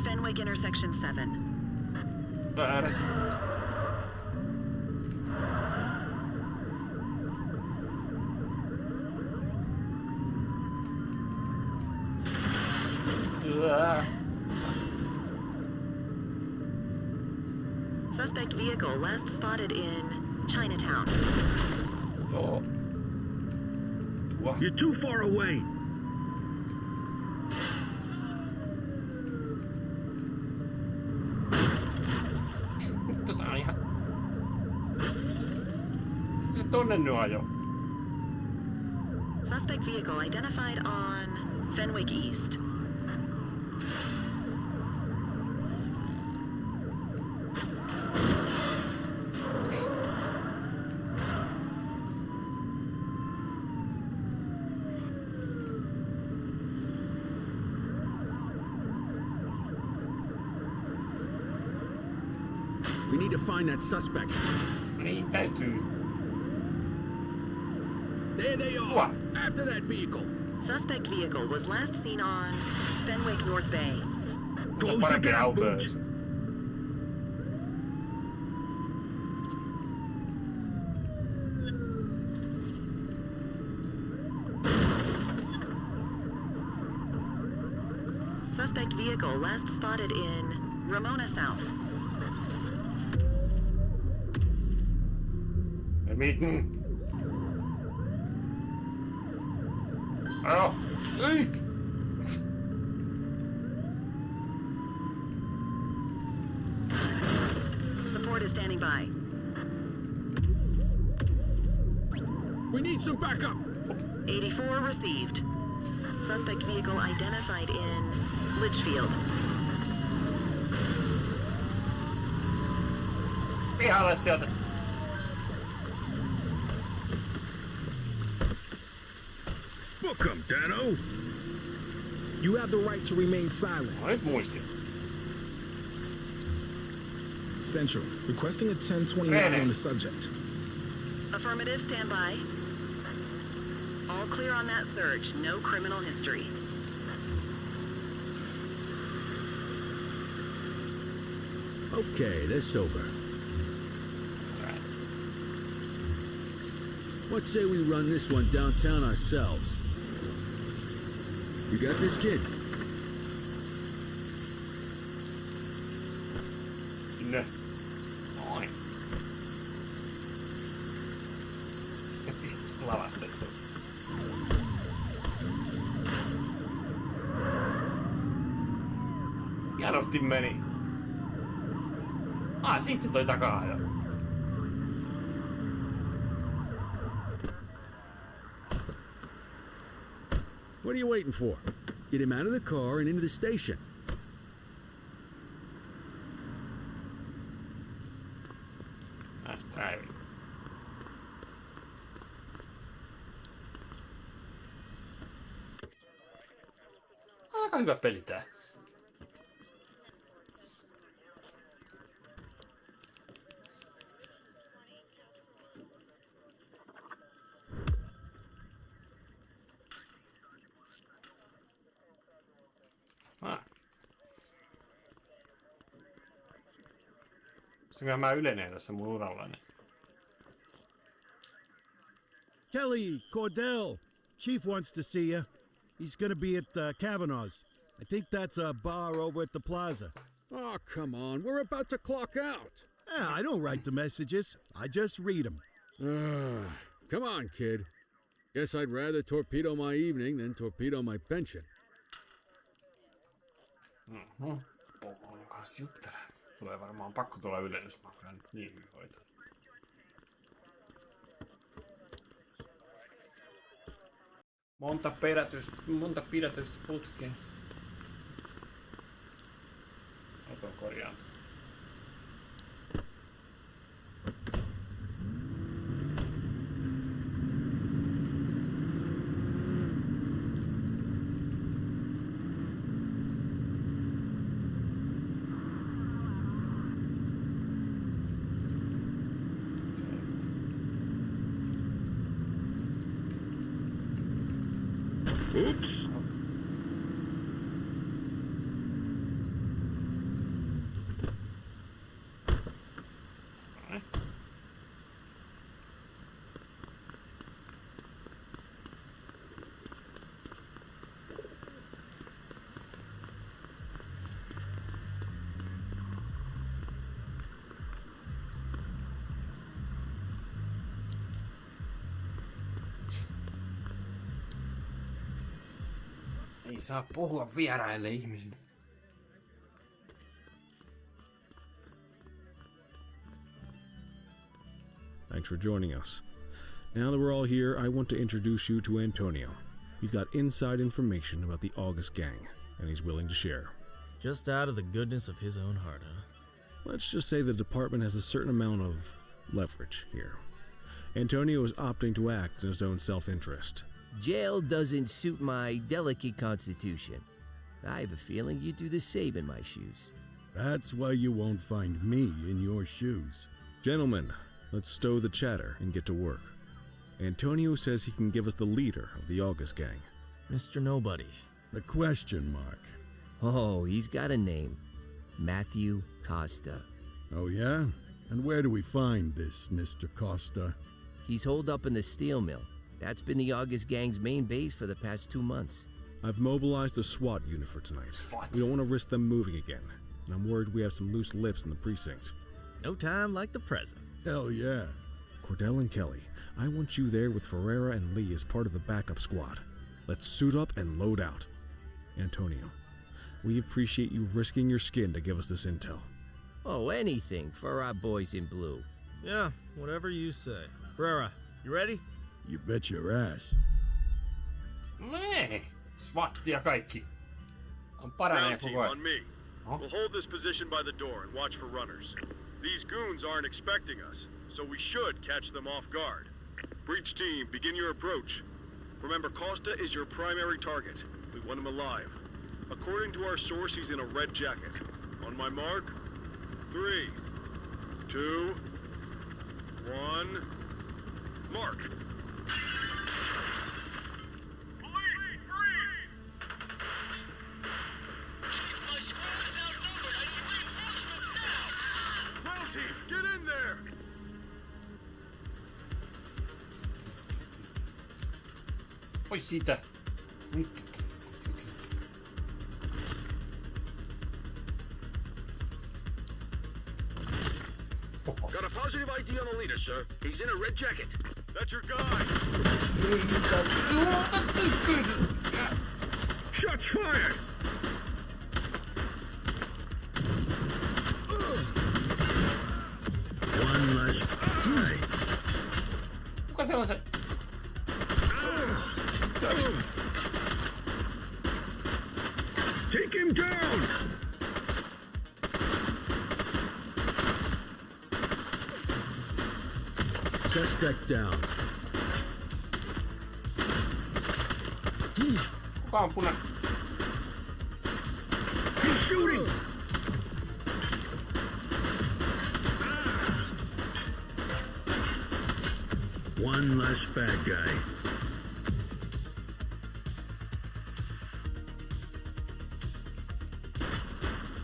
Fenwick intersection 7. Vääräs. Suspect vehicle last spotted in Chinatown. Joo. Tuo. You're too far away! Nyt tää on ihan... Se tonne nyt ajo. Suspect vehicle identified on Fenwick East. We need to find that suspect. Niin täytyy. There they are! What? After that vehicle! Suspect vehicle was last seen on Fenwick North Bay. Close the gap, Booch! Suspect vehicle last spotted in Ramona South. Miten? Ajo! Ei! Support is standing by. We need some backup! 84 received. Suspect vehicle identified in Litchfield. Pihalle sieltä! Book 'em, Dano! You have the right to remain silent. Mä nyt muistin. Central, requesting a 1029 on the subject. Affirmative, stand by. All clear on that search. No criminal history. Okay, they're sober. What say we run this one downtown ourselves? You got this, kid? Sinne. Noin. Lavastettu. Hienosti meni. Siisti toi takaa-ajo. What are you waiting for? Get him out of the car and into the station. That's driving. Aika hyvä peli tää. Koska mä ylenee tässä mun urallani. Kelly, Cordell, Chief wants to see you. He's gonna be at Kavanaugh's. I think that's a bar over at the plaza. Oh, come on. We're about to clock out. I don't write the messages. I just read them. Come on, kid. Guess I'd rather torpedo my evening than torpedo my pension. Pomon kanssa juttelen. Tulee varmaan pakko tulla ylennys, mä oon nyt niin hyvin hoitaa. Monta pidätystä putkeen. Nyt on korjaan. Oops. Ei saa puhua vieraille ihmisille. Thanks for joining us. Now that we're all here, I want to introduce you to Antonio. He's got inside information about the August gang, and he's willing to share. Just out of the goodness of his own heart, huh? Let's just say the department has a certain amount of leverage here. Antonio is opting to act in his own self-interest. Jail doesn't suit my delicate constitution. I have a feeling you'd do the same in my shoes. That's why you won't find me in your shoes. Gentlemen, let's stow the chatter and get to work. Antonio says he can give us the leader of the August gang. Mr. Nobody. The question mark. Oh, he's got a name. Matthew Costa. Oh yeah? And where do we find this Mr. Costa? He's holed up in the steel mill. That's been the August gang's main base for the past 2 months. I've mobilized a SWAT unit for tonight. We don't want to risk them moving again, and I'm worried we have some loose lips in the precinct. No time like the present. Hell yeah. Cordell and Kelly, I want you there with Ferreira and Lee as part of the backup squad. Let's suit up and load out. Antonio, we appreciate you risking your skin to give us this intel. Oh, anything for our boys in blue. Yeah, whatever you say. Ferreira, you ready? You bet your ass. Nee, SWATia kaikki. On paranee koko ajan. On me. We'll hold this position by the door and watch for runners. These goons aren't expecting us, so we should catch them off guard. Breach team, begin your approach. Remember, Costa is your primary target. We want him alive. According to our source, he's in a red jacket. On my mark, 3, 2, 1, mark. Get in there! Pois siitä. Got a positive ID on the leader, sir. He's in a red jacket. That's your guy. Shots fired! One less fight. Kuka se on se? Take him down! Suspect down. Kuka on puna? He's shooting! One less bad guy.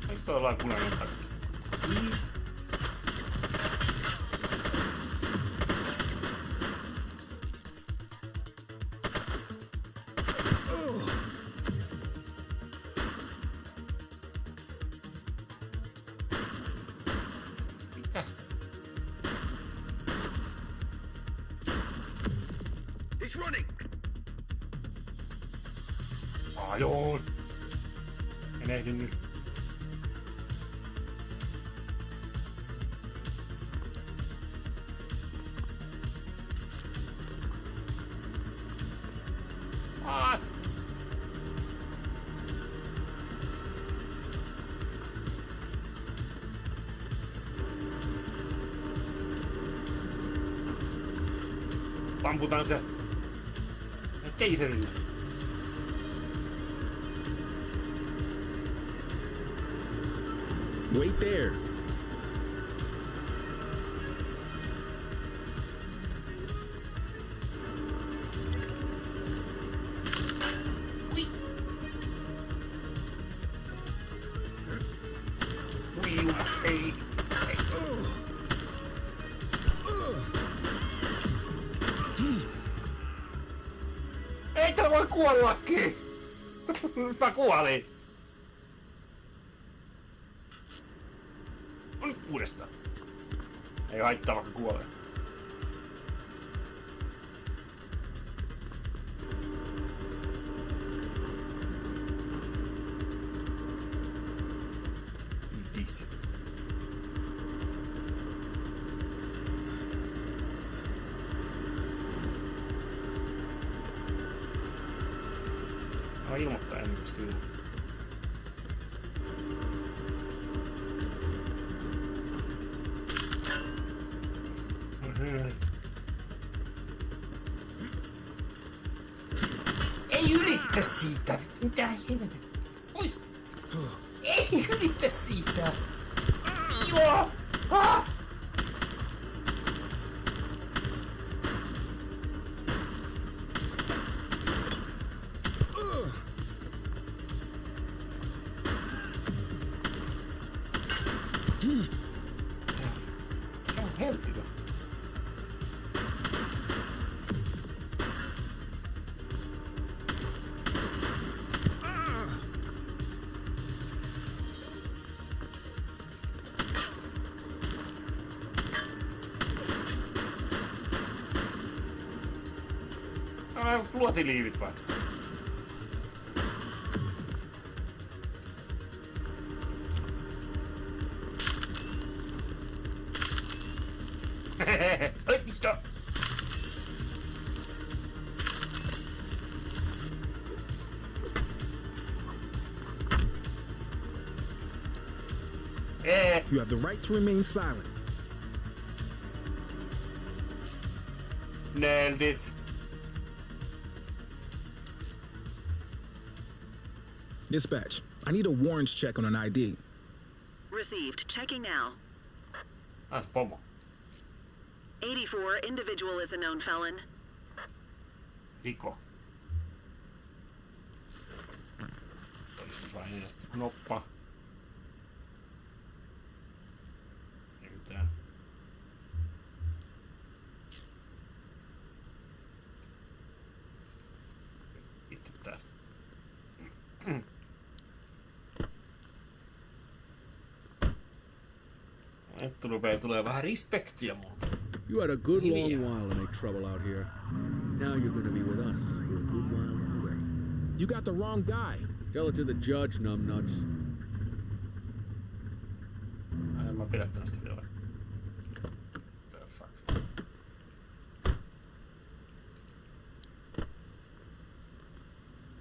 Eikö toi jollain punainen takki? Mitä? He's running. Ajoon! En ehdi nyt. What? Amputaan se teiserillä. Wait there. Ei täällä voi kuollakin! Mä kuolin! No nyt uudestaan. Ei haittaa vaikka kuolee. Easy. Mä ilmoittaa ennen kuin pystyy. Ei ylittä siitä! Mitä helvettiä? Pois! Ei ylittä siitä! Joo! Ah! Se on heltti tuo. Luotiliivit vai? Ai mitä? You have the right to remain silent. Nailed it. Dispatch, I need a warrants check on an ID. Received. Checking now. That's pomo. 84, individual is a known felon. Riko. Todistusaineesta knoppa. Ei mitään. Itse tää. Nyt tulee vähän respektiä mun. You had a good long while to make trouble out here. Now you're gonna be with us for a good while longer. You got the wrong guy. Tell it to the judge, numbnuts. En mä pidättänyt sitä vielä. The fuck.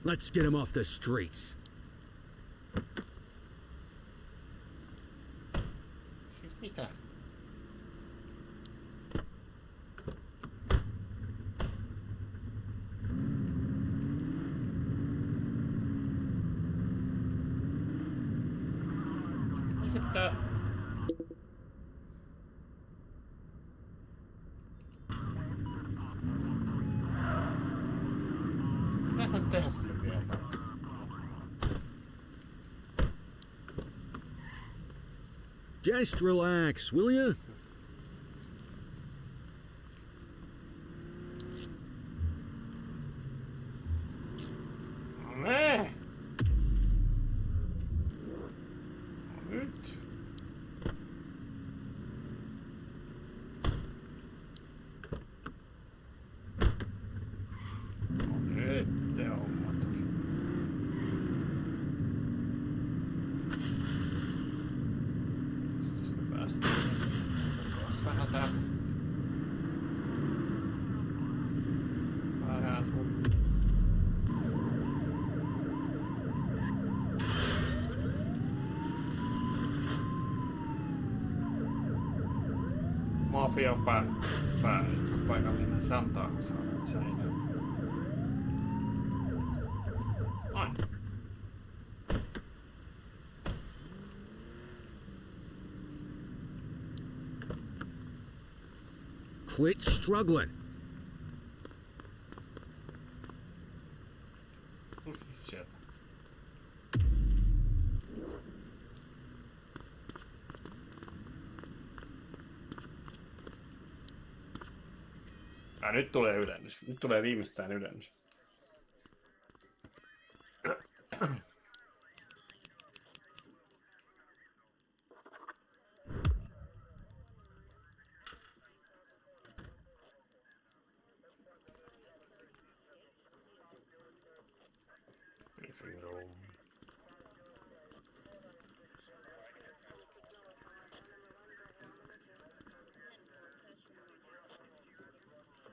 Let's get him off the streets. Siis mitä? Se pitää... Mä en tehdä sille vielä jotain. Just relax, will you? Nee. Nyt. Nyt te hommat. Sitten me päästään vähän täältä. Vähän sun. Mafian päällikkö. paikallinen rantaa saada säilyä. Noin. Quit struggling. Sieltä. Nyt tulee ylennys. Nyt tulee viimeistään ylennys.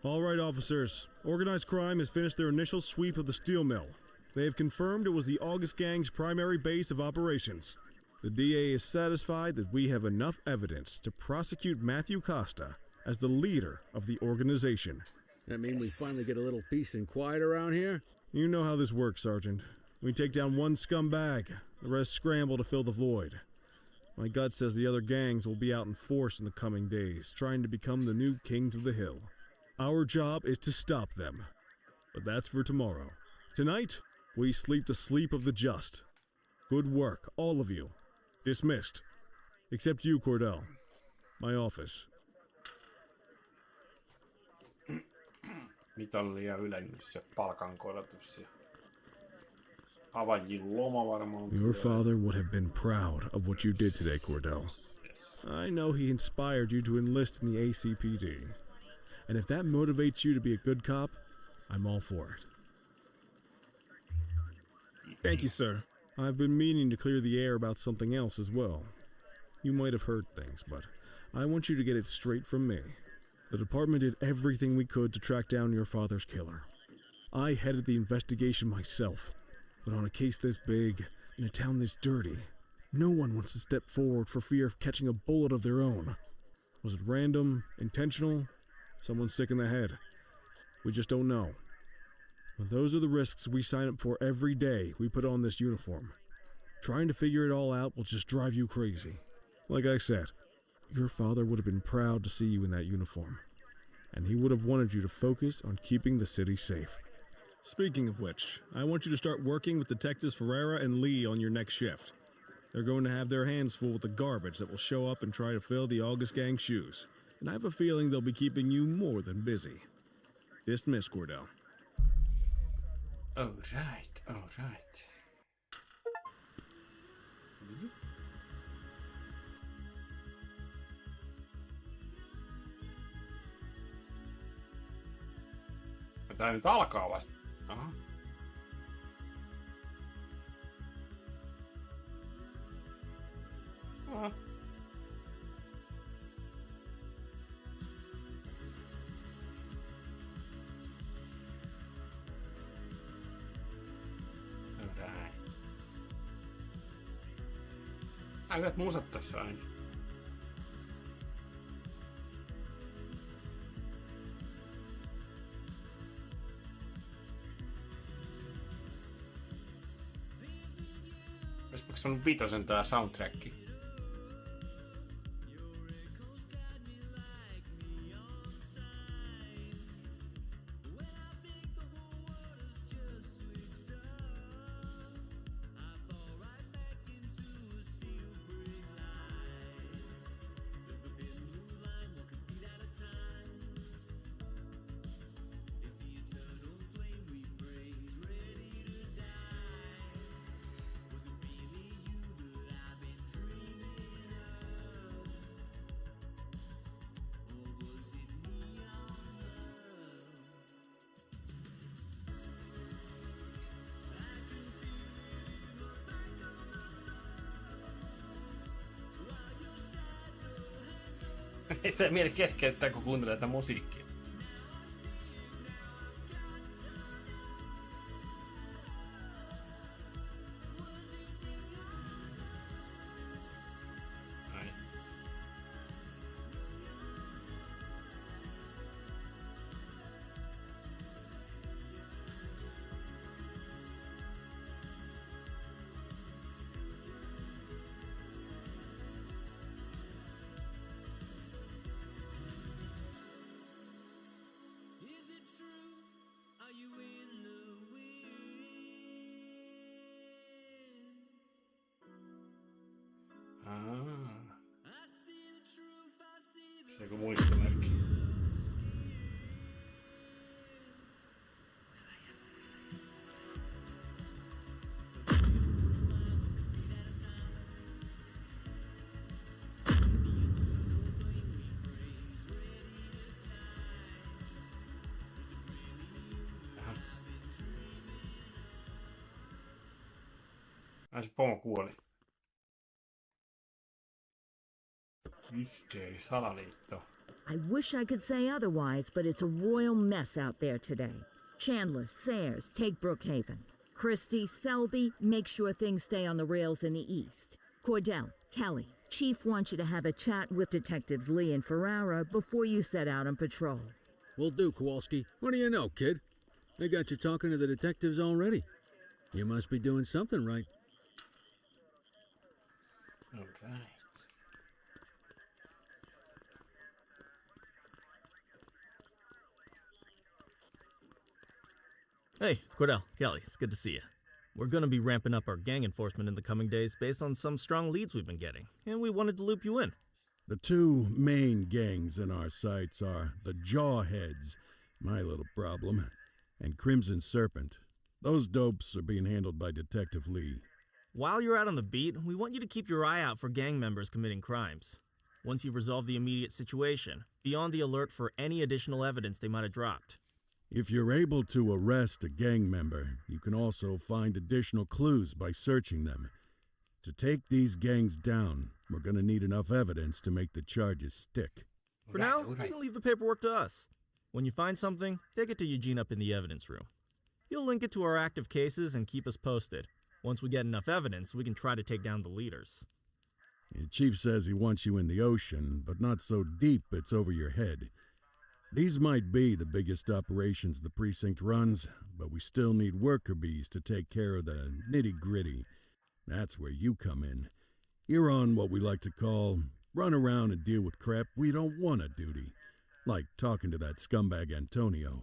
All right, officers. Organized crime has finished their initial sweep of the steel mill. They have confirmed it was the August Gang's primary base of operations. The DA is satisfied that we have enough evidence to prosecute Matthew Costa as the leader of the organization. That mean we finally get a little peace and quiet around here? You know how this works, Sergeant. We take down one scumbag, the rest scramble to fill the void. My gut says the other gangs will be out in force in the coming days, trying to become the new kings of the hill. Our job is to stop them. But that's for tomorrow. Tonight, we sleep the sleep of the just. Good work, all of you. Dismissed. Except you, Cordell. My office. Mitalli ja ylennys ja palkankorotus ja avajien loma varmaan. Your father would have been proud of what you did today, Cordell. I know he inspired you to enlist in the ACPD. And if that motivates you to be a good cop, I'm all for it. Thank you, sir. I've been meaning to clear the air about something else as well. You might have heard things, but I want you to get it straight from me. The department did everything we could to track down your father's killer. I headed the investigation myself, but on a case this big, in a town this dirty, no one wants to step forward for fear of catching a bullet of their own. Was it random, intentional? Someone sick in the head? We just don't know. But those are the risks we sign up for every day we put on this uniform. Trying to figure it all out will just drive you crazy. Like I said, your father would have been proud to see you in that uniform. And he would have wanted you to focus on keeping the city safe. Speaking of which, I want you to start working with Detectives Ferreira and Lee on your next shift. They're going to have their hands full with the garbage that will show up and try to fill the August Gang's shoes. And I have a feeling they'll be keeping you more than busy. Dismiss, Cordell. All right, all right. Tää nyt alkaa vasta. Aha. Aha. Hyvät musat tässä aina. Olisiko se on vitosen tää soundtracki? Ei se mieli keskeyttää, kun kuuntelee tätä musiikkia. Se joku muistomerkki. Ai se pomo kuoli. Mysteeri, salaliitto. I wish I could say otherwise, but it's a royal mess out there today. Chandler, Sayers, take Brookhaven. Christie, Selby, make sure things stay on the rails in the east. Cordell, Kelly, Chief wants you to have a chat with Detectives Lee and Ferrara before you set out on patrol. Will do, Kowalski. What do you know, kid? They got you talking to the detectives already. You must be doing something right. Okay. Hey, Cordell, Kelly, it's good to see you. We're going to be ramping up our gang enforcement in the coming days based on some strong leads we've been getting, and we wanted to loop you in. The two main gangs in our sights are the Jawheads, my little problem, and Crimson Serpent. Those dopes are being handled by Detective Lee. While you're out on the beat, we want you to keep your eye out for gang members committing crimes. Once you've resolved the immediate situation, be on the alert for any additional evidence they might have dropped. If you're able to arrest a gang member, you can also find additional clues by searching them. To take these gangs down, we're going to need enough evidence to make the charges stick. For now, you can leave the paperwork to us. When you find something, take it to Eugene up in the evidence room. He'll link it to our active cases and keep us posted. Once we get enough evidence, we can try to take down the leaders. The chief says he wants you in the ocean, but not so deep it's over your head. These might be the biggest operations the precinct runs, but we still need worker bees to take care of the nitty-gritty. That's where you come in. You're on what we like to call run around and deal with crap we don't want to duty, like talking to that scumbag Antonio.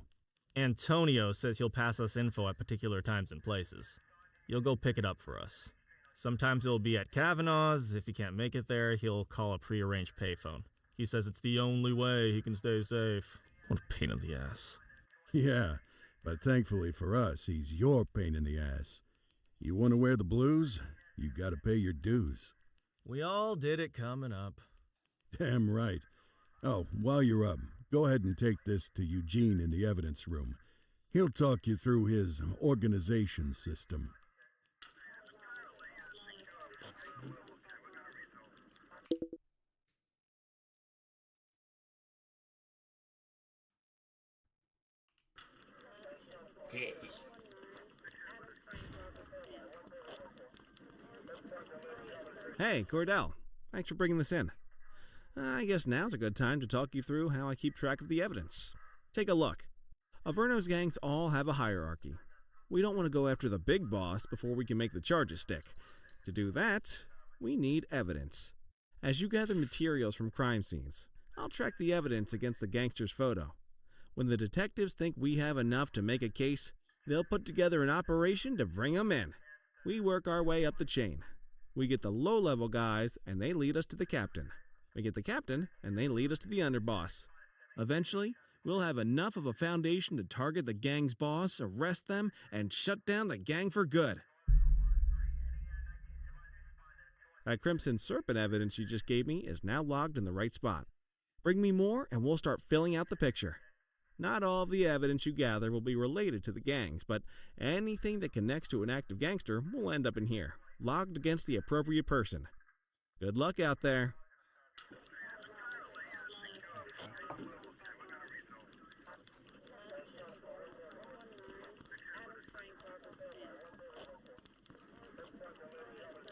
Antonio says he'll pass us info at particular times and places. You'll go pick it up for us. Sometimes it'll be at Kavanaugh's. If he can't make it there, he'll call a prearranged payphone. He says it's the only way he can stay safe. What a pain in the ass. Yeah, but thankfully for us, he's your pain in the ass. You want to wear the blues? You gotta pay your dues. We all did it coming up. Damn right. Oh, while you're up, go ahead and take this to Eugene in the evidence room. He'll talk you through his organization system. Hey, Cordell. Thanks for bringing this in. I guess now's a good time to talk you through how I keep track of the evidence. Take a look. Averno's gangs all have a hierarchy. We don't want to go after the big boss before we can make the charges stick. To do that, we need evidence. As you gather materials from crime scenes, I'll track the evidence against the gangster's photo. When the detectives think we have enough to make a case, they'll put together an operation to bring them in. We work our way up the chain. We get the low-level guys, and they lead us to the captain. We get the captain, and they lead us to the underboss. Eventually, we'll have enough of a foundation to target the gang's boss, arrest them, and shut down the gang for good. That Crimson Serpent evidence you just gave me is now logged in the right spot. Bring me more, and we'll start filling out the picture. Not all of the evidence you gather will be related to the gangs, but anything that connects to an active gangster will end up in here, logged against the appropriate person. Good luck out there.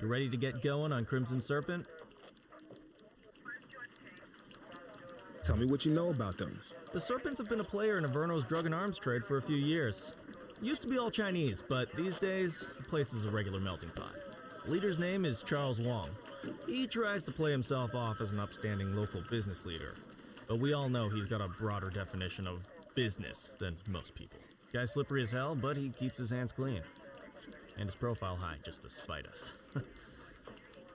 You ready to get going on Crimson Serpent? Tell me what you know about them. The Serpents have been a player in Averno's drug and arms trade for a few years. Used to be all Chinese, but these days, the place is a regular melting pot. The leader's name is Charles Wong. He tries to play himself off as an upstanding local business leader, but we all know he's got a broader definition of business than most people. Guy's slippery as hell, but he keeps his hands clean. And his profile high just to spite us.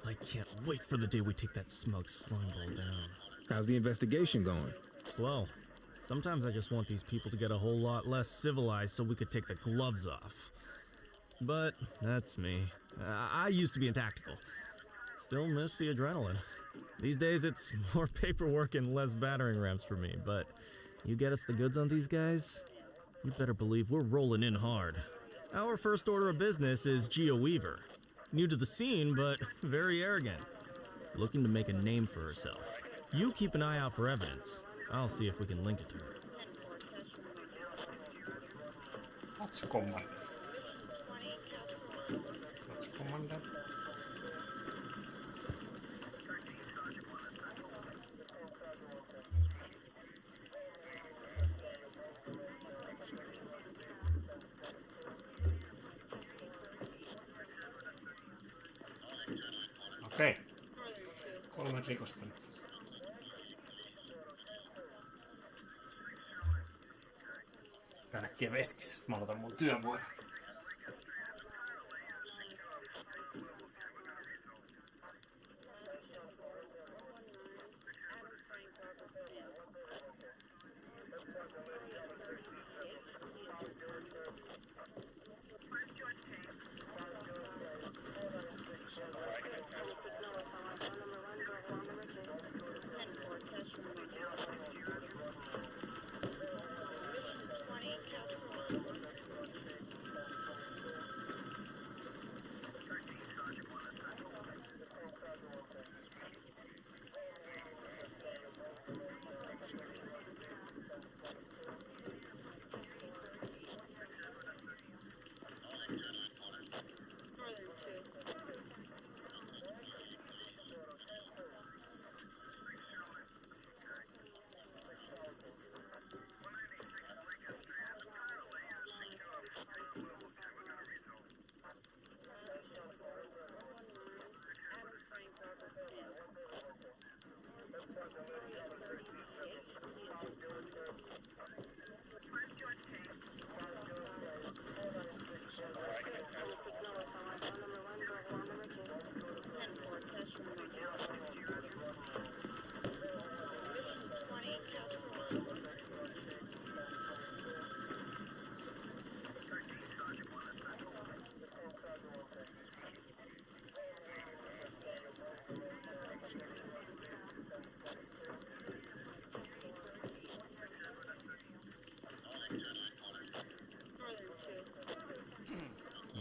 I can't wait for the day we take that smug slime ball down. How's the investigation going? Slow. Sometimes I just want these people to get a whole lot less civilized so we could take the gloves off. But that's me. I used to be in tactical. Still miss the adrenaline. These days it's more paperwork and less battering rams for me, but you get us the goods on these guys, you better believe we're rolling in hard. Our first order of business is Gia Weaver. New to the scene, but very arrogant. Looking to make a name for herself. You keep an eye out for evidence. I'll see if we can link it to her. What's command? What's command? Okei. 3 rikosta. Käyn äkkiä veskissä, sit mä aloitan mun työvuoron.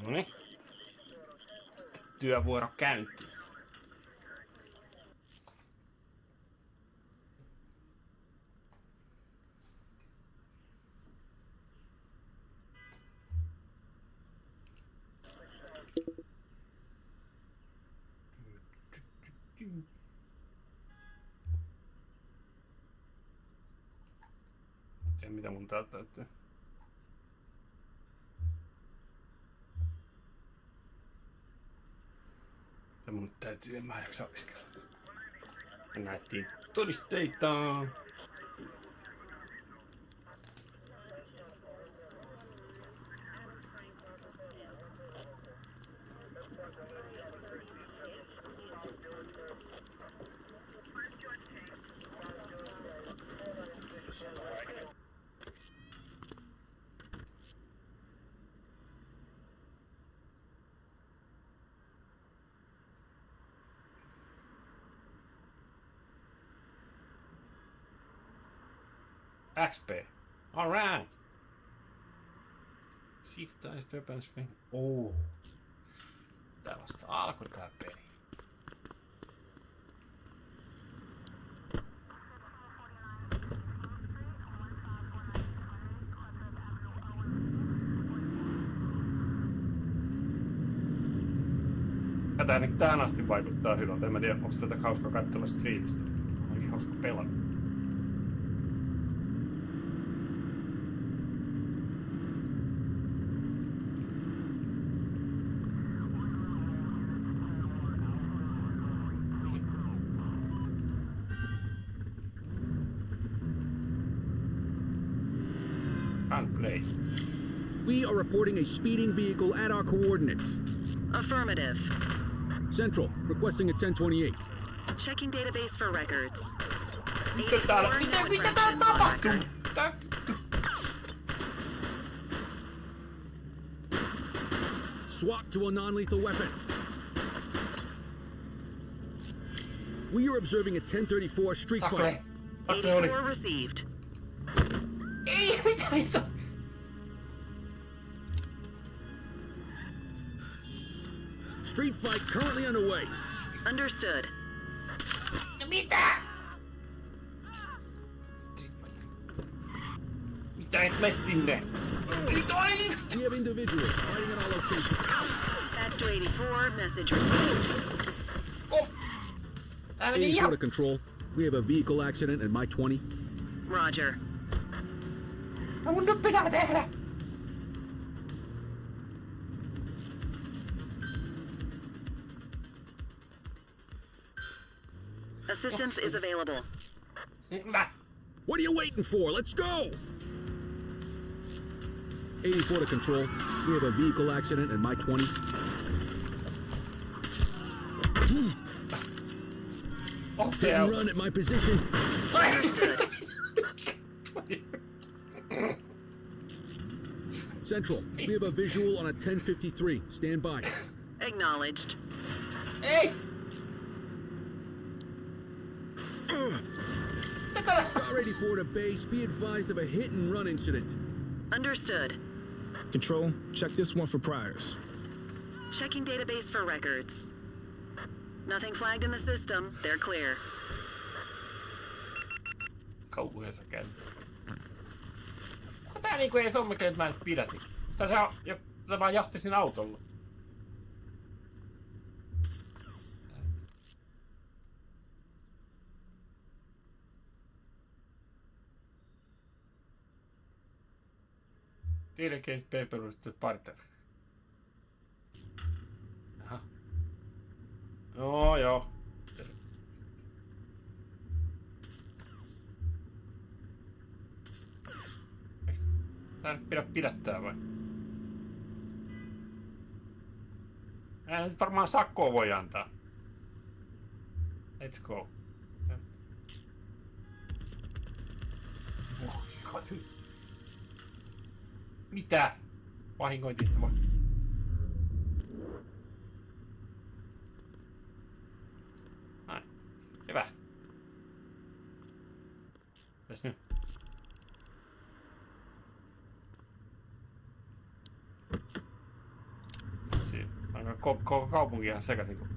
Noniin. Sitten työvuoro käyntiin. Tiedä mitä mun täältä täytyy. Mitä mun täytyy, en mä jaksa opiskella. Me näettiin todisteita. XP. Alright. Shift dice weapons thing. Oh. Tää vasta alkoi tää peli. Tää nyt tähän asti vaikuttaa hyvältä. En mä tiedä, onko tätä hauska katsella striimistä. Onkin hauska pelata. We are reporting a speeding vehicle at our coordinates. Affirmative. Central, requesting a 1028. Checking database for records. Mitä täällä? Mitä täällä tapahtuu? SWAT to a non-lethal weapon. We are observing a 1034 street fight. 84 received. Ei, mitä vittu? Street fight currently underway. Understood. Mitä? Mitä et mene sinne? We have individuals fighting at our location. Patch to 84, message received. Oh. 84 to control. We have a vehicle accident at my 20. Roger. Mun nyt pitää tehdä. Assistance is available. What are you waiting for? Let's go! 84 to control. We have a vehicle accident at my 20. Hit and run at my position. Central, we have a visual on a 1053. Stand by. Acknowledged. Hey! Car 84 to base. Be advised of a hit and run incident. Understood. Control, check this one for priors. Checking database for records. Nothing flagged in the system. They're clear. Kauheessa käynyt. Onko tää niinku ees oo mikään, että mä en pidätin? Sitä vaan jahtisin autolla. Dedicated paper to partner. Jaha. Joo. Tää nyt pidä pidättää vai? Nyt varmaan sakkoa voi antaa. Let's go. Mitä? Vahingoitin sitä vaan. Näin. Hyvä. Mitäs nyt? Siinä. Onko koko kaupunki ihan sekaisin kun...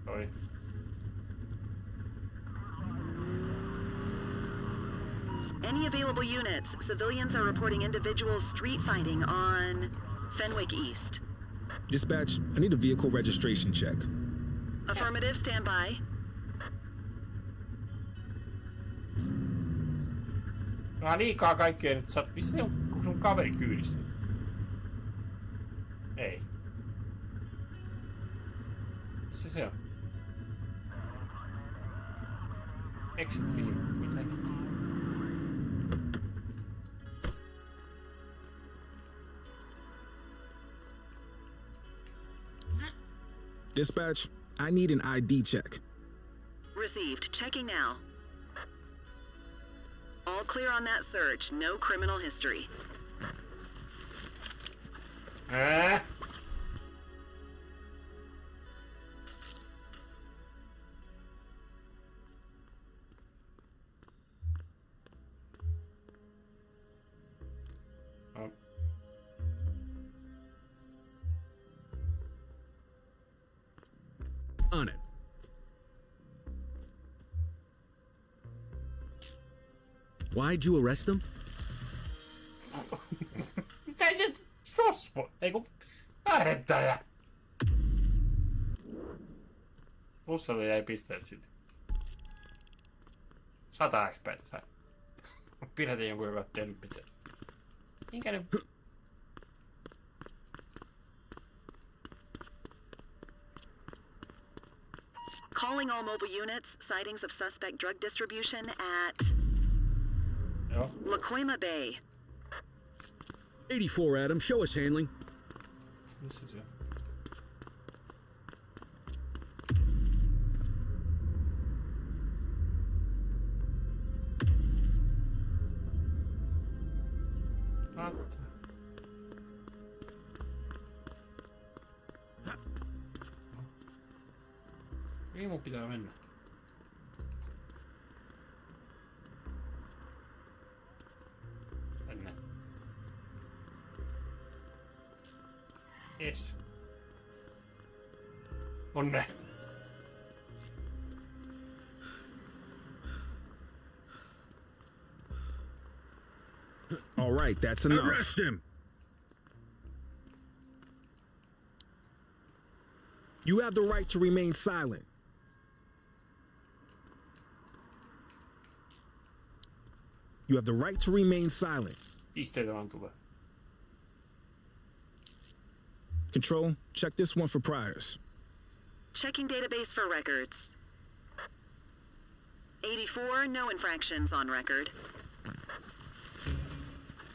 Oi. Any available units? Civilians are reporting individuals street fighting on Fenwick East. Dispatch, I need a vehicle registration check. Affirmative, stand by. Vähän liikaa kaikkea nyt. Missä ne on sun kaveri kyydissä? Ei. Missä se on? Exit view. Mitä? Dispatch, I need an ID check. Received. Checking now. All clear on that search. No criminal history. On it. Why'd you arrest him? Mitä nyt? Rosvo? Eiku... Äärettäjä! Plussalle jäi pisteet sitten. 100 XP:tä sai. Pidätin jonkun hyvät tehnyt pisteet. Minkä nyt? Calling all mobile units. Sightings of suspect drug distribution at La Quema Bay. 84, Adam. Show us handling. Missä se on? Ei mun pitää mennä. Tänne. Yes. Onne. All right, that's enough. Arrest him! You have the right to remain silent. You have the right to remain silent. Pisteitä vaan tulee. Control, check this one for priors. Checking database for records. 84, no infractions on record.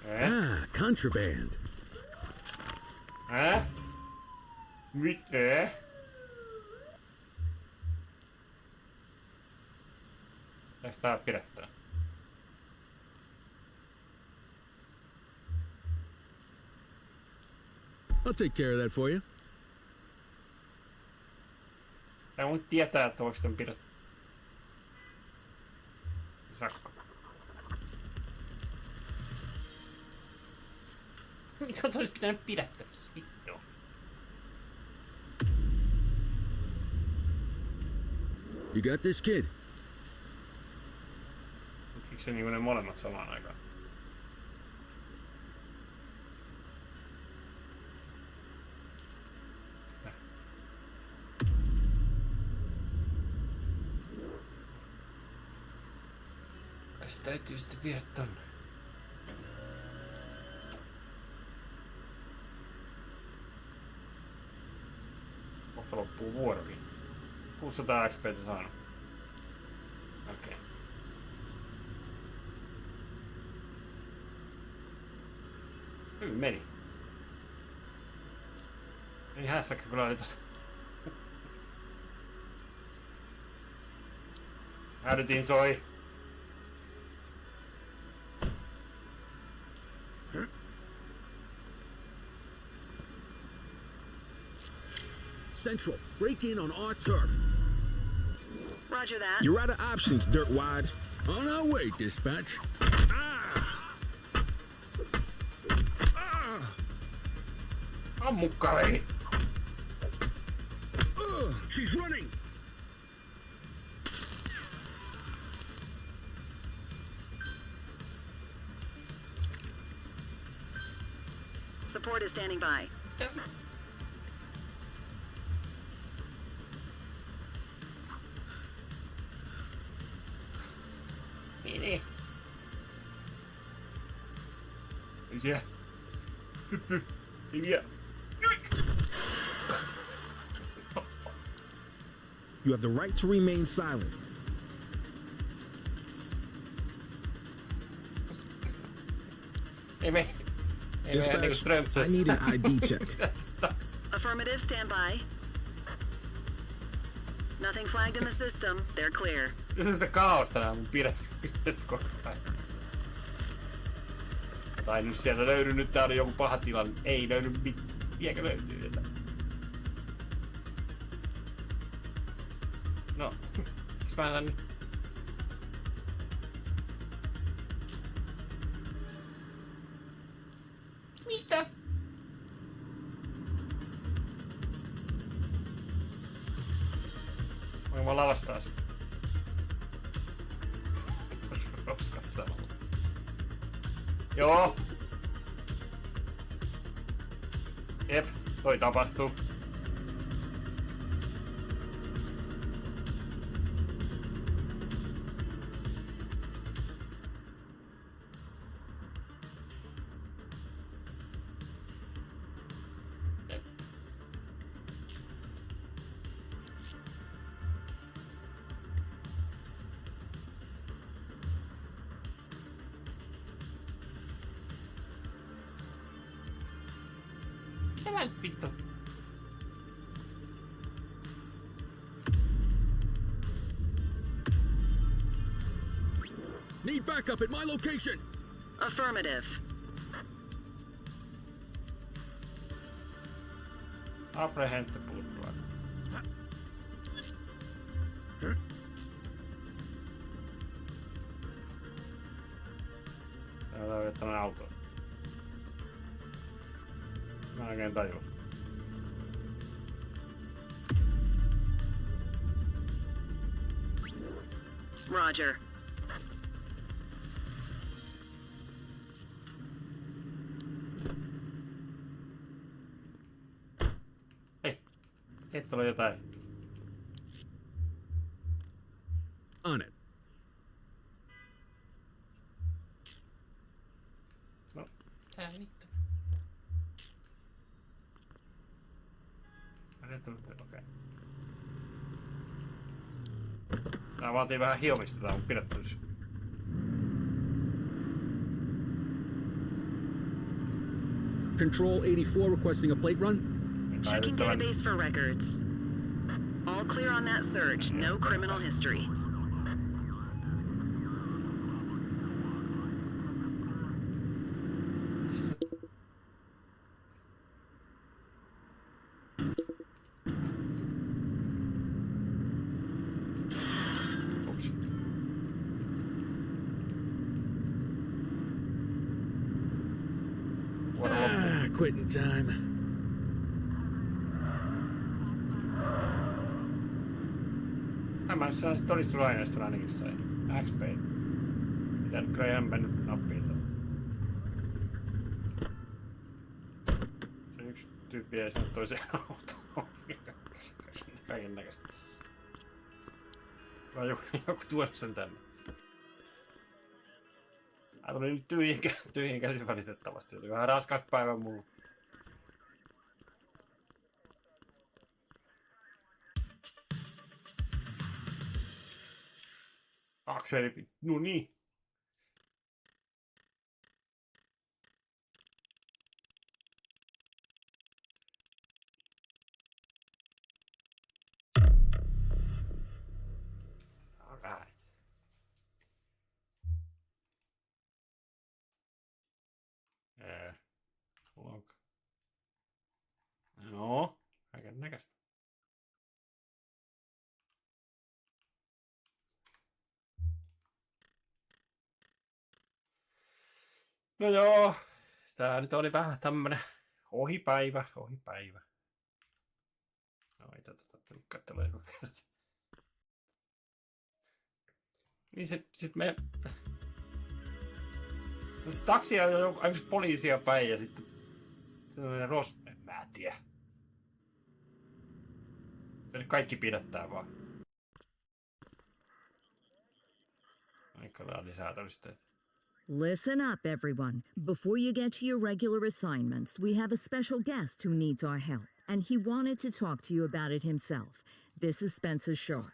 Ah, contraband. Mitä? Tästä pidättää. I'll take care of that for you. Tää mun tietää, että voiko tämän pidättää. Sakko. Mitä olisi pitänyt pidättää? Vittu. You got this, kid? Tutkiko se niinku ne molemmat samaan aikaan? Tästä täytyy sitten viedä tonne. Kohta loppuu vuorokin. 600 XP:tä saanut. Okei. Hyvin meni. Meni hässäksi kun oli tossa. Hälytin soi. Central, break in on our turf. Roger that. You're out of options, dirtwad. On our way, dispatch. Ammu kaveri. She's running. Support is standing by. Niin. Ei siellä. Hyppy. Ei vielä. You have the right to remain silent. Ei me. Dispatch, I need an ID check. Affirmative, stand by. Nothing flagged in the system. They're clear. Jos on sitä kaaosta nää mun pidät koko ajan. Tai nyt sieltä löydy, nyt tää oli joku paha tilanne. Ei löydy vieläkö löytyy jotain. No, miks mä tän nyt? Mitä? Voin vaan lavastaa sitä. Roskas samalla. Joo. Jep, toi tapahtuu. Älä nyt vittu. Need backup at my location. Affirmative. Apprehend the bootleg. Täällä on tämmönen auto. Mä en oikein tajua. Roger. Hei, et ole jotain. On it. No, tää vittu. Okei. Tää vaatii vähän hiomista tää mun pidättelyssä. Control 84 requesting a plate run. Checking database for records. All clear on that search. No criminal history. Quitting time. Mä sain todistusaineiston ainakin sain. XP. Mitä nyt kyllä ihan mennyt nappiin tuolla. Se yksi tyyppi ei sinne toiseen autoon. Kaikennäköiset. Vai joku tuonut sen tänne. Tää tuli nyt tyhjien käsin valitettavasti. Oli vähän raskas päivä mulla. Akseli, no niin. Alright. Log. No, kaikennäköistä. No joo, tää nyt oli vähän tämmönen ohipäivä. No ei tätä nyt katsella joku kerta. Niin sit me... No se taksi on jo aika poliisia päin ja sitten... Sellainen mä en tiedä. Se kaikki pidättää vaan. Aika lisää todisteita. Listen up, everyone. Before you get to your regular assignments, we have a special guest who needs our help, and he wanted to talk to you about it himself. This is Spencer Sharp.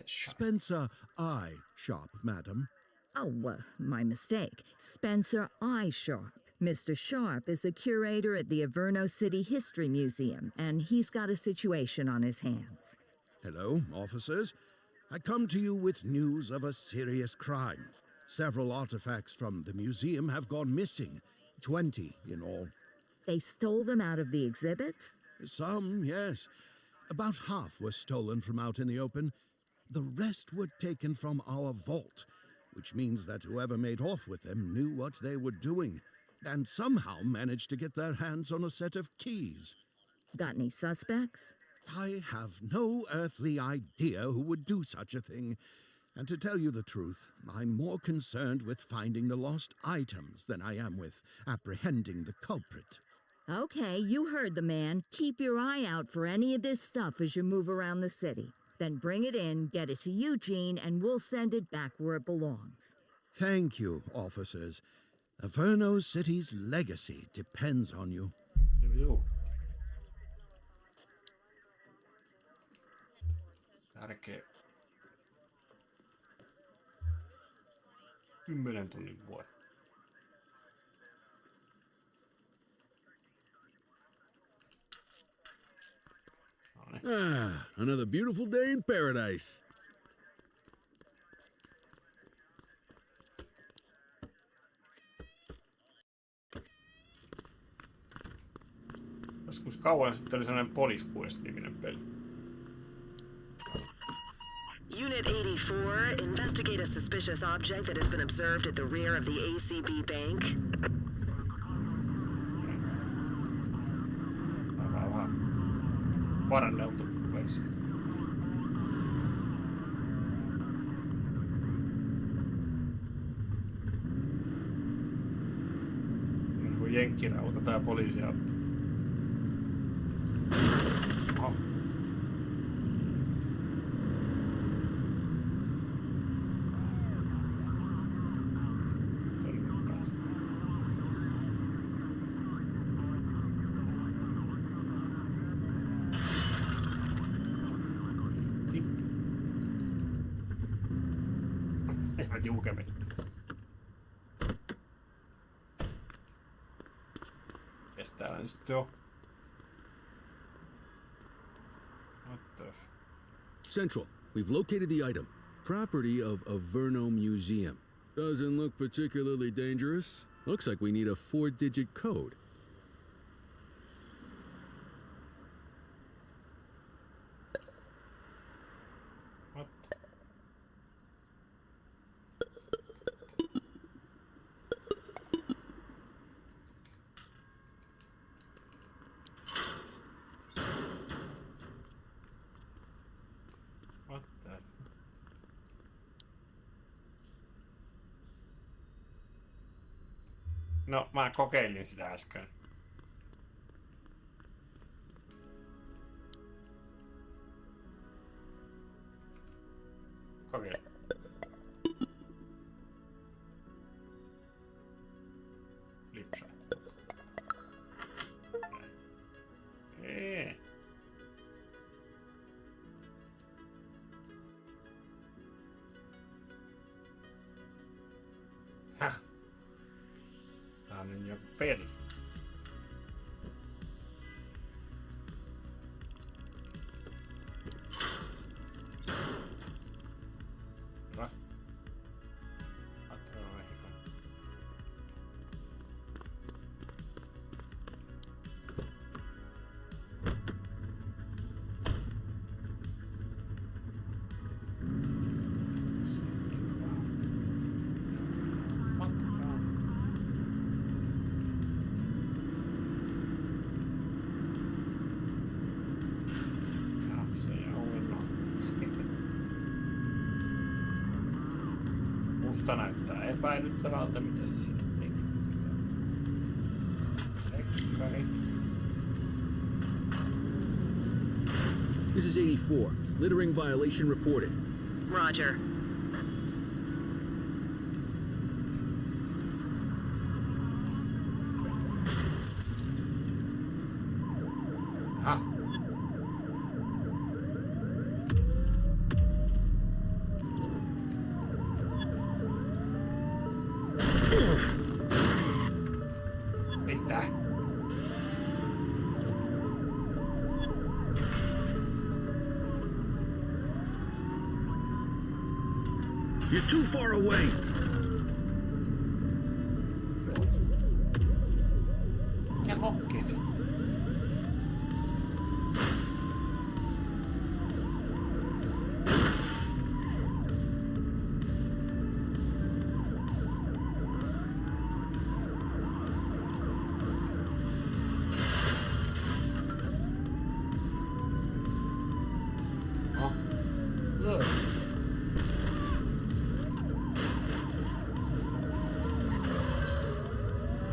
Spencer I. Sharp, madam. Oh, my mistake. Spencer I. Sharp. Mr. Sharp is the curator at the Averno City History Museum, and he's got a situation on his hands. Hello, officers. I come to you with news of a serious crime. Several artifacts from the museum have gone missing, 20 in all. They stole them out of the exhibits? Some, yes. About half were stolen from out in the open. The rest were taken from our vault, which means that whoever made off with them knew what they were doing, and somehow managed to get their hands on a set of keys. Got any suspects? I have no earthly idea who would do such a thing. And to tell you the truth, I'm more concerned with finding the lost items than I am with apprehending the culprit. Okay, you heard the man. Keep your eye out for any of this stuff as you move around the city. Then bring it in, get it to Eugene, and we'll send it back where it belongs. Thank you, officers. Averno City's legacy depends on you. Tärkeä. 10 tunnin vuotta. Ah, another beautiful day in paradise. Joskus kauan sitten oli sellainen Poliisikoulusta-niminen peli. Unit 84, investigate a suspicious object that has been observed at the rear of the ACB Bank. Vähän paranneltu versio. Niin kuin jenkkirauta tää poliisia. Oho. Tiukemmin. Mitäs täällä nyt sitten on? What the f... Central, we've located the item. Property of a Verno museum. Doesn't look particularly dangerous. Looks like we need a 4-digit code. What? What the... No, mä kokeilin sitä äsken. Kokeilin. Lipsa. Ei. Häh. Tää on nyt jo peli. Hyvä. Musta näyttää epäilyttävältä, mitä se sinne teki. Rekkari. This is 84. Littering violation reported. Roger. Ha. Mistä? You're too far away. Mikä hokkeet?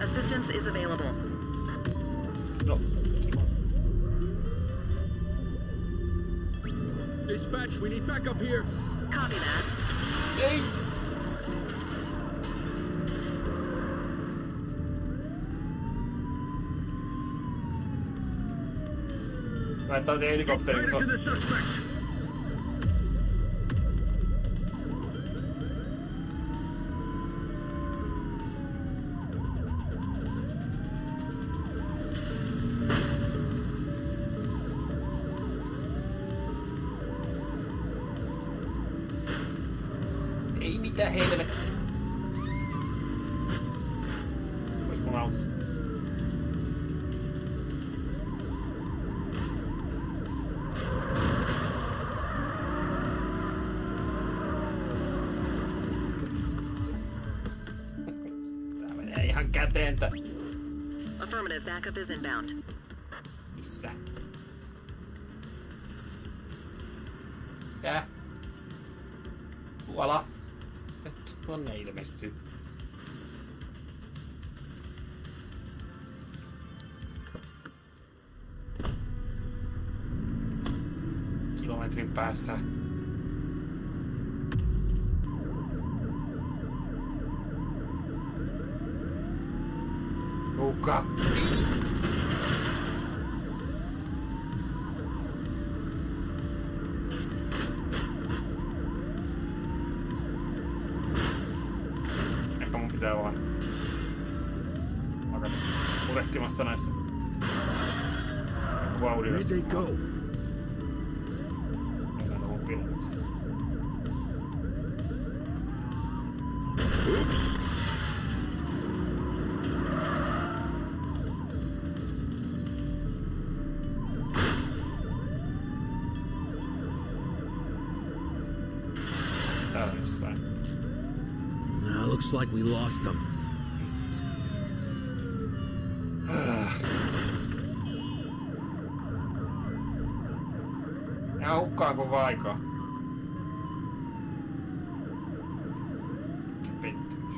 Assistance is available. No. Dispatch, we need backup here. Copy that. Ei. Laittaa helikopterin. Get to the suspect. mitä helvettiä? Ois mun autosta? Tää menee ihan käteentä. Affirmative, backup is inbound. Missä? Tää? Tuolla? Tuonne ilmestyy. Kilometrin päässä. Kuka? Ehkä mun pitää vaan alkaa purehtimasta näistä vauhdista. Where'd they go? Mennään mun pilkassa. Oops. Täällä jossain. Looks like we lost them. Nää hukkaanko vaikka? Mikä pettymys.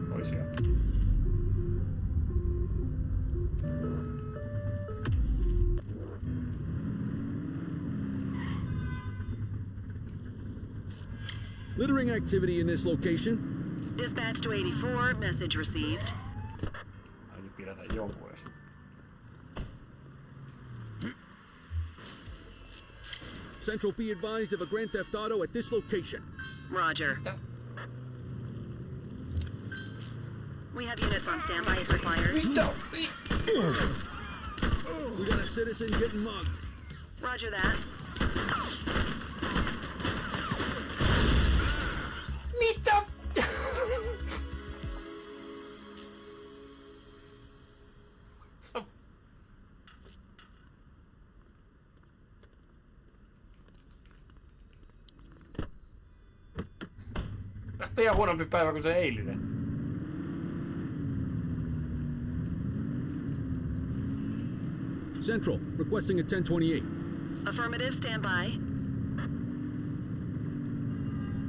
Toisia. Littering activity in this location. Dispatch to 84, message received. Ainakin pidetään jonkun edes. Central be advised of a Grand Theft Auto at this location. Roger. We have units on standby if required. We got a citizen getting mugged. Roger that. Mitä? Lähtee ihan huonompi päivä kuin se eilinen. Central, requesting a 1028. Affirmative, standby.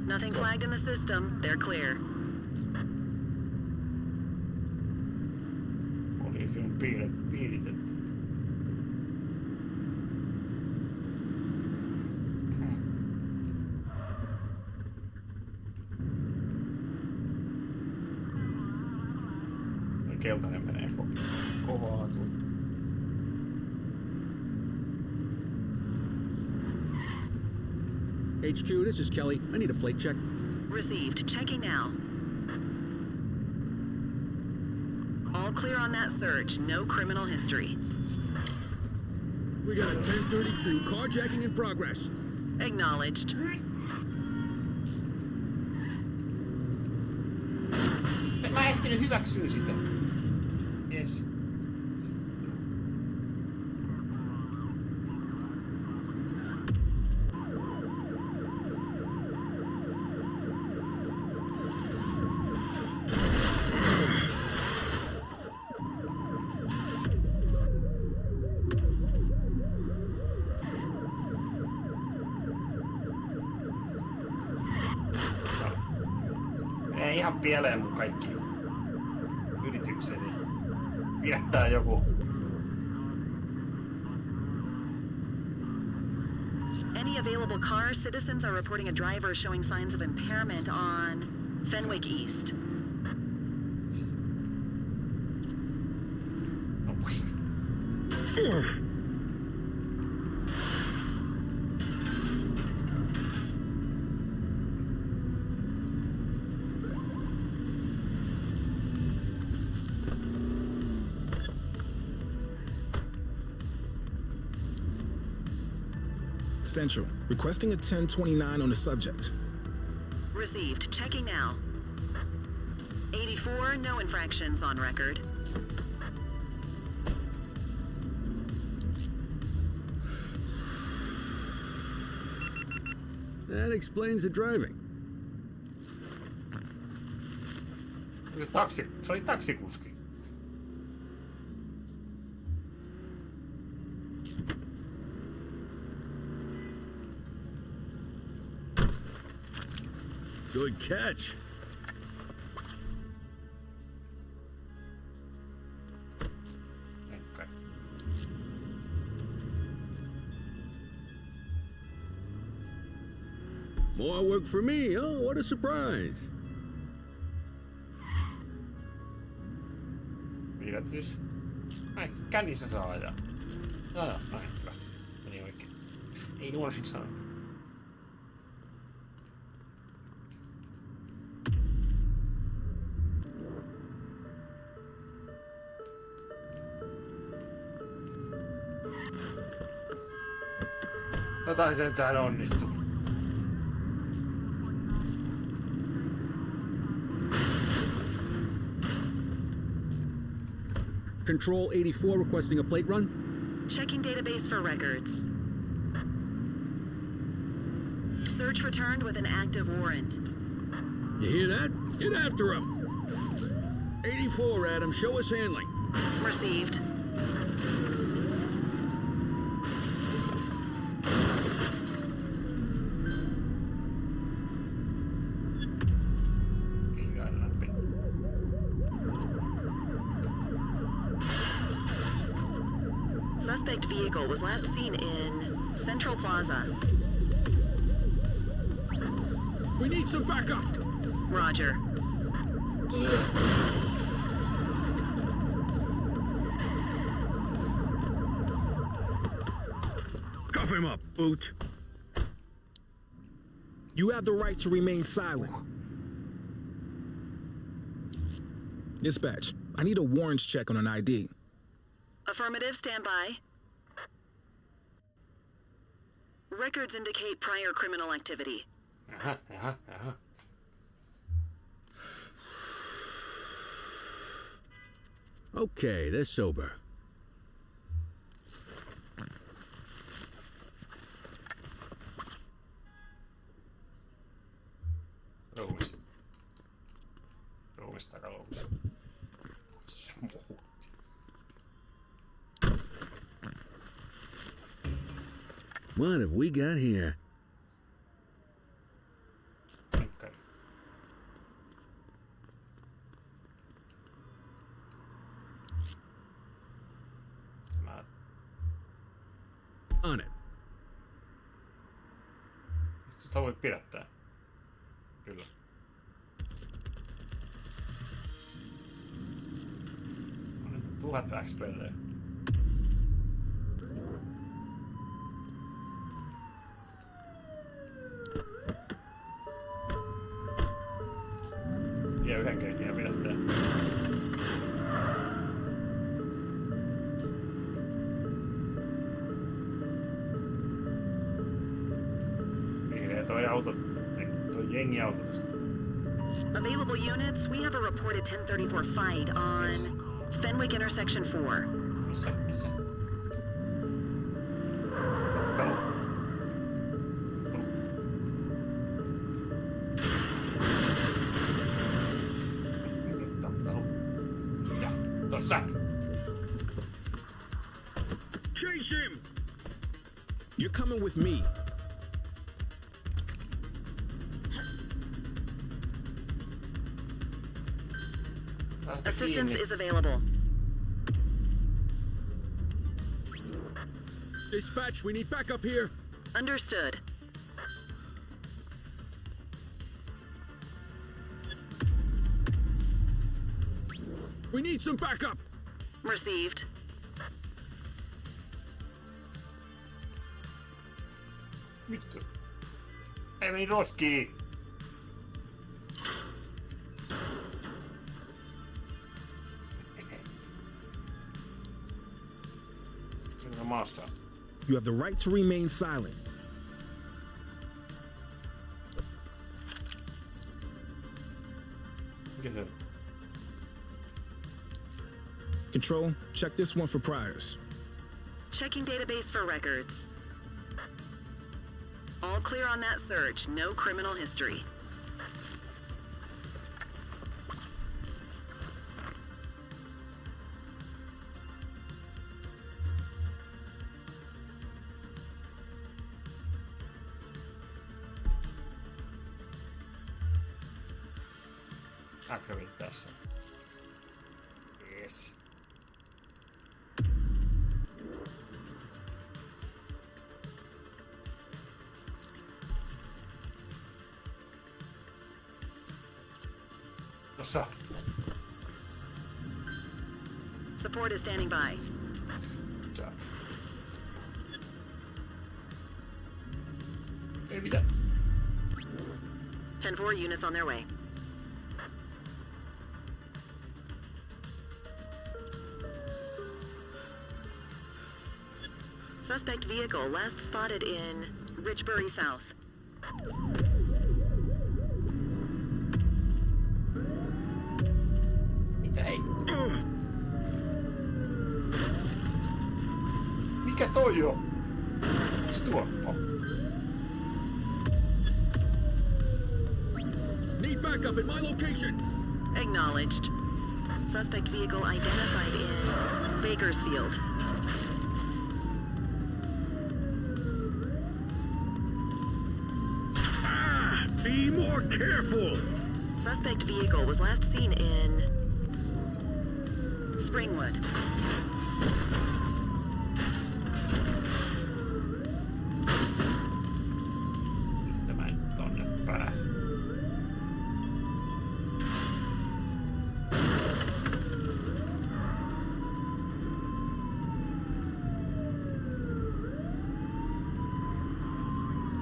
Nothing flagged in the system. They're clear. Poliisi on piiritetty. Keltainen menee kovaa tuolla. HQ, this is Kelly. I need a plate check. Received. Checking now. All clear on that search. No criminal history. We got a 1032 carjacking in progress. Acknowledged. Mä ehtinyt hyväksyä sitä. Yes. Menee ihan pieleen mun kaikki yritykseni. Pidättää joku. Any available car, citizens are reporting a driver showing signs of impairment on Fenwick East. Central. Requesting a 1029 on the subject. Received. Checking now. 84, no infractions on record. That explains the driving. Se oli taksikuski. Good catch. Okay. More work for me. Oh, what a surprise. Yllätys. Ai, kännissä saa ajaa. Joo, näin, hyvä. Meni oikein. Ei unosin sanoa. Jotain sentään onnistuu. Control 84 requesting a plate run. Checking database for records. Search returned with an active warrant. You hear that? Get after him. 84, Adam. Show us handling. Received. Suspect vehicle was last seen in Central Plaza. We need some backup. Roger. Cuff him up, Boot. You have the right to remain silent. Dispatch, I need a warrants check on an ID. Affirmative, stand by. Records indicate prior criminal activity. Okay, they're sober. What have we got here? Okay. On it. Sitä voi pidättää. Kyllä. On nyt 1000 XP:lle. Ja yhden kerran pidättää. Vihreä toi auto, toi jengiauto tosta. Available units, we have a reported 1034 fight on Fenwick intersection 4. Missä? Chase him! You're coming with me. Assistance is available. Dispatch, we need backup here. Understood. We need some backup! Received. Vittu. Ei meni roskiin. Maassa. You have the right to remain silent. Mikä se on? Control, check this one for priors. Checking database for records. All clear on that search. No criminal history. Akravit tässä. Yes. Tossa. Support is standing by. Tää. Ei mitään. 10-4 units on their way. Suspect vehicle last spotted in Richbury South. Mitä ei? Mikä toi on? Se tuo on. Need backup at my location! Acknowledged. Suspect vehicle identified in Bakersfield. Be more careful! Suspect vehicle was last seen in Springwood. Mistä mä en tonne pääse?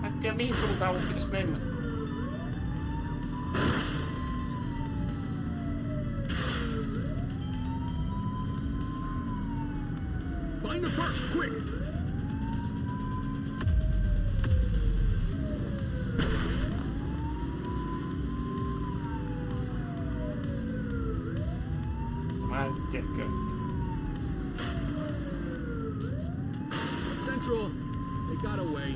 Mä en tiedä mihin suuntaan mun pitäis mennä. Find the perk, quick! Mä en tiedäkö. Central, they got away.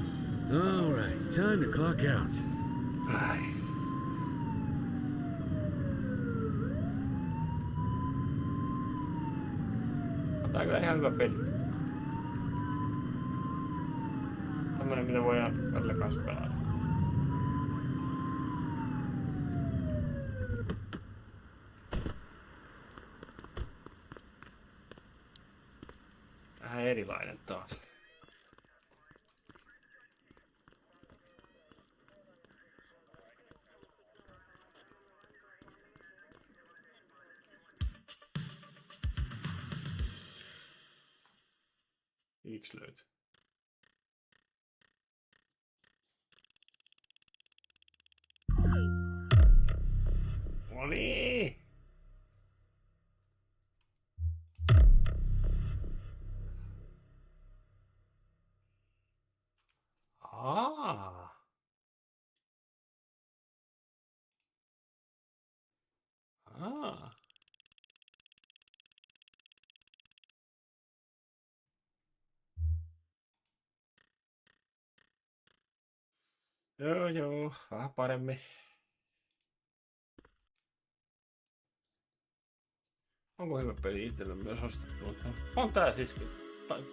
All right, time to clock out. Ai. Tää on kyllä ihan hyvä peli. Tämmönen mitä voidaan välillä kanssa pelata. Vähän erilainen taas. Yksi löytyy. No niin. Joo, vähän paremmin. Onko hyvä peli itselle myös ostettu? On tää siis.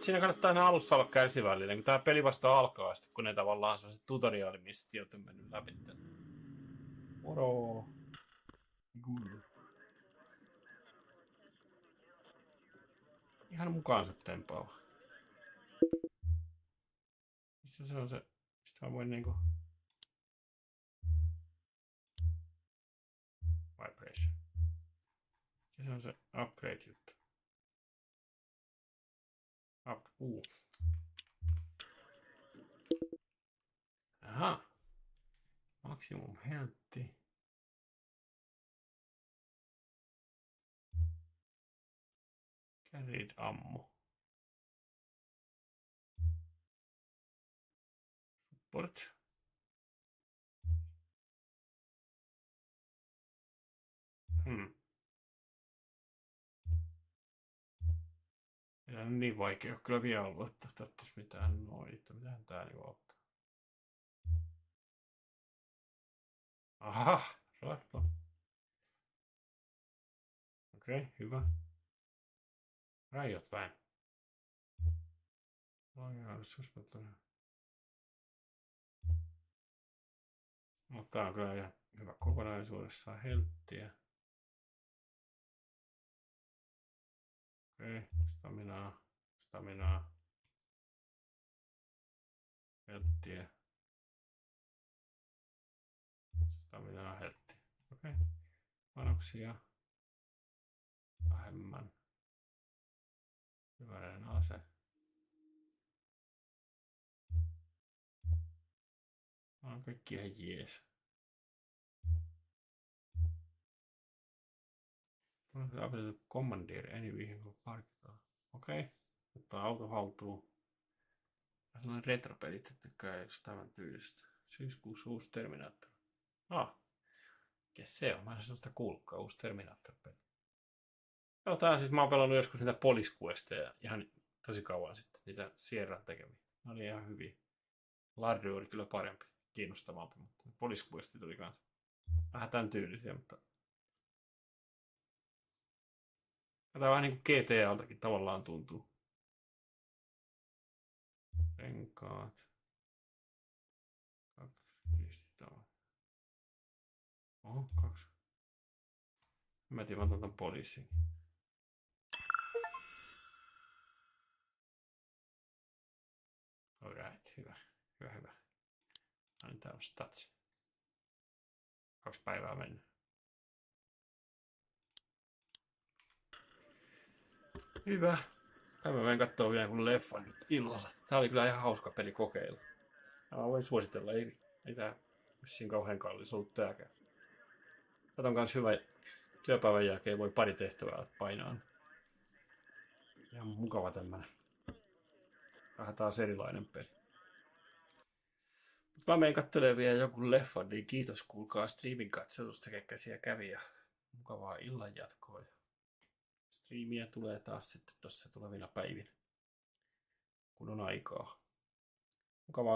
Siinä kannattaa aina alussa olla kärsivällinen, kun tää peli vasta alkaa sitten, kun ne tavallaan se tutoriaali, missä tiot on mennyt läpi. Moro! Ihan mukaansa tempaava. Missä se on se? Mistä mä voin niinku... Vibration. Ja se on se upgrade-juttu. Aha. Maximum heltti. Carried ammo. Support. Ei ole niin vaikea kyllä vielä ollut, että tarvitsisi mitään noita. Mitähän tää niinku auttaa? Aha! Ratto. Okei, hyvä. Rajot vähän. Mutta tää on kyllä ihan hyvä kokonaisuudessaan helttiä. Okei, staminaa. Helttiä. Staminaa, helttiä. Okei. Panoksia. Vähemmän. Hyväinen ase. On kaikki ihan jees. Updated commandeer any vehicle parked. Okei. Ottaa auto haltuun. Sellainen retropelit, että käy just tämän tyylistä. Syyskuussa uusi Terminaattori. Mikä se on? Mä en sellaista kuullutkaan, uusi Terminaattori-peli. Joo, tää siis mä oon pelannut joskus niitä Poliisikoulusta ihan tosi kauan sitten. Niitä Sierran tekemiä. Ne oli ihan hyviä. Larry oli kyllä parempi, kiinnostavampi, mutta Poliisikoulusta tuli kans vähän tän tyylisiä, mutta tää vähän niinku GTAltakin tavallaan tuntuu. Renkaat. 2 pistetään. Oho, 2. Mä otan ton poliisin. Alright, hyvä. Aina tää on stats. 2 päivää mennyt. Hyvä. Mä menen kattoo vielä kun leffan nyt illalla. Tää oli kyllä ihan hauska peli kokeilla. Mä voin suositella, ei tää vissiin kauhean kallis ollut tääkään. Tätä on kans hyvä työpäivän jälkeen, voi pari tehtävää painaa. Ihan mukava tämmönen. Vähän taas erilainen peli. Mä menen kattelemaan vielä joku leffan, niin kiitos kuulkaa striimin katselusta, ketkä siellä kävi ja mukavaa illan jatkoa. Striimiä tulee taas sitten tuossa tulevina päivinä, kun on aikaa. Mukavaa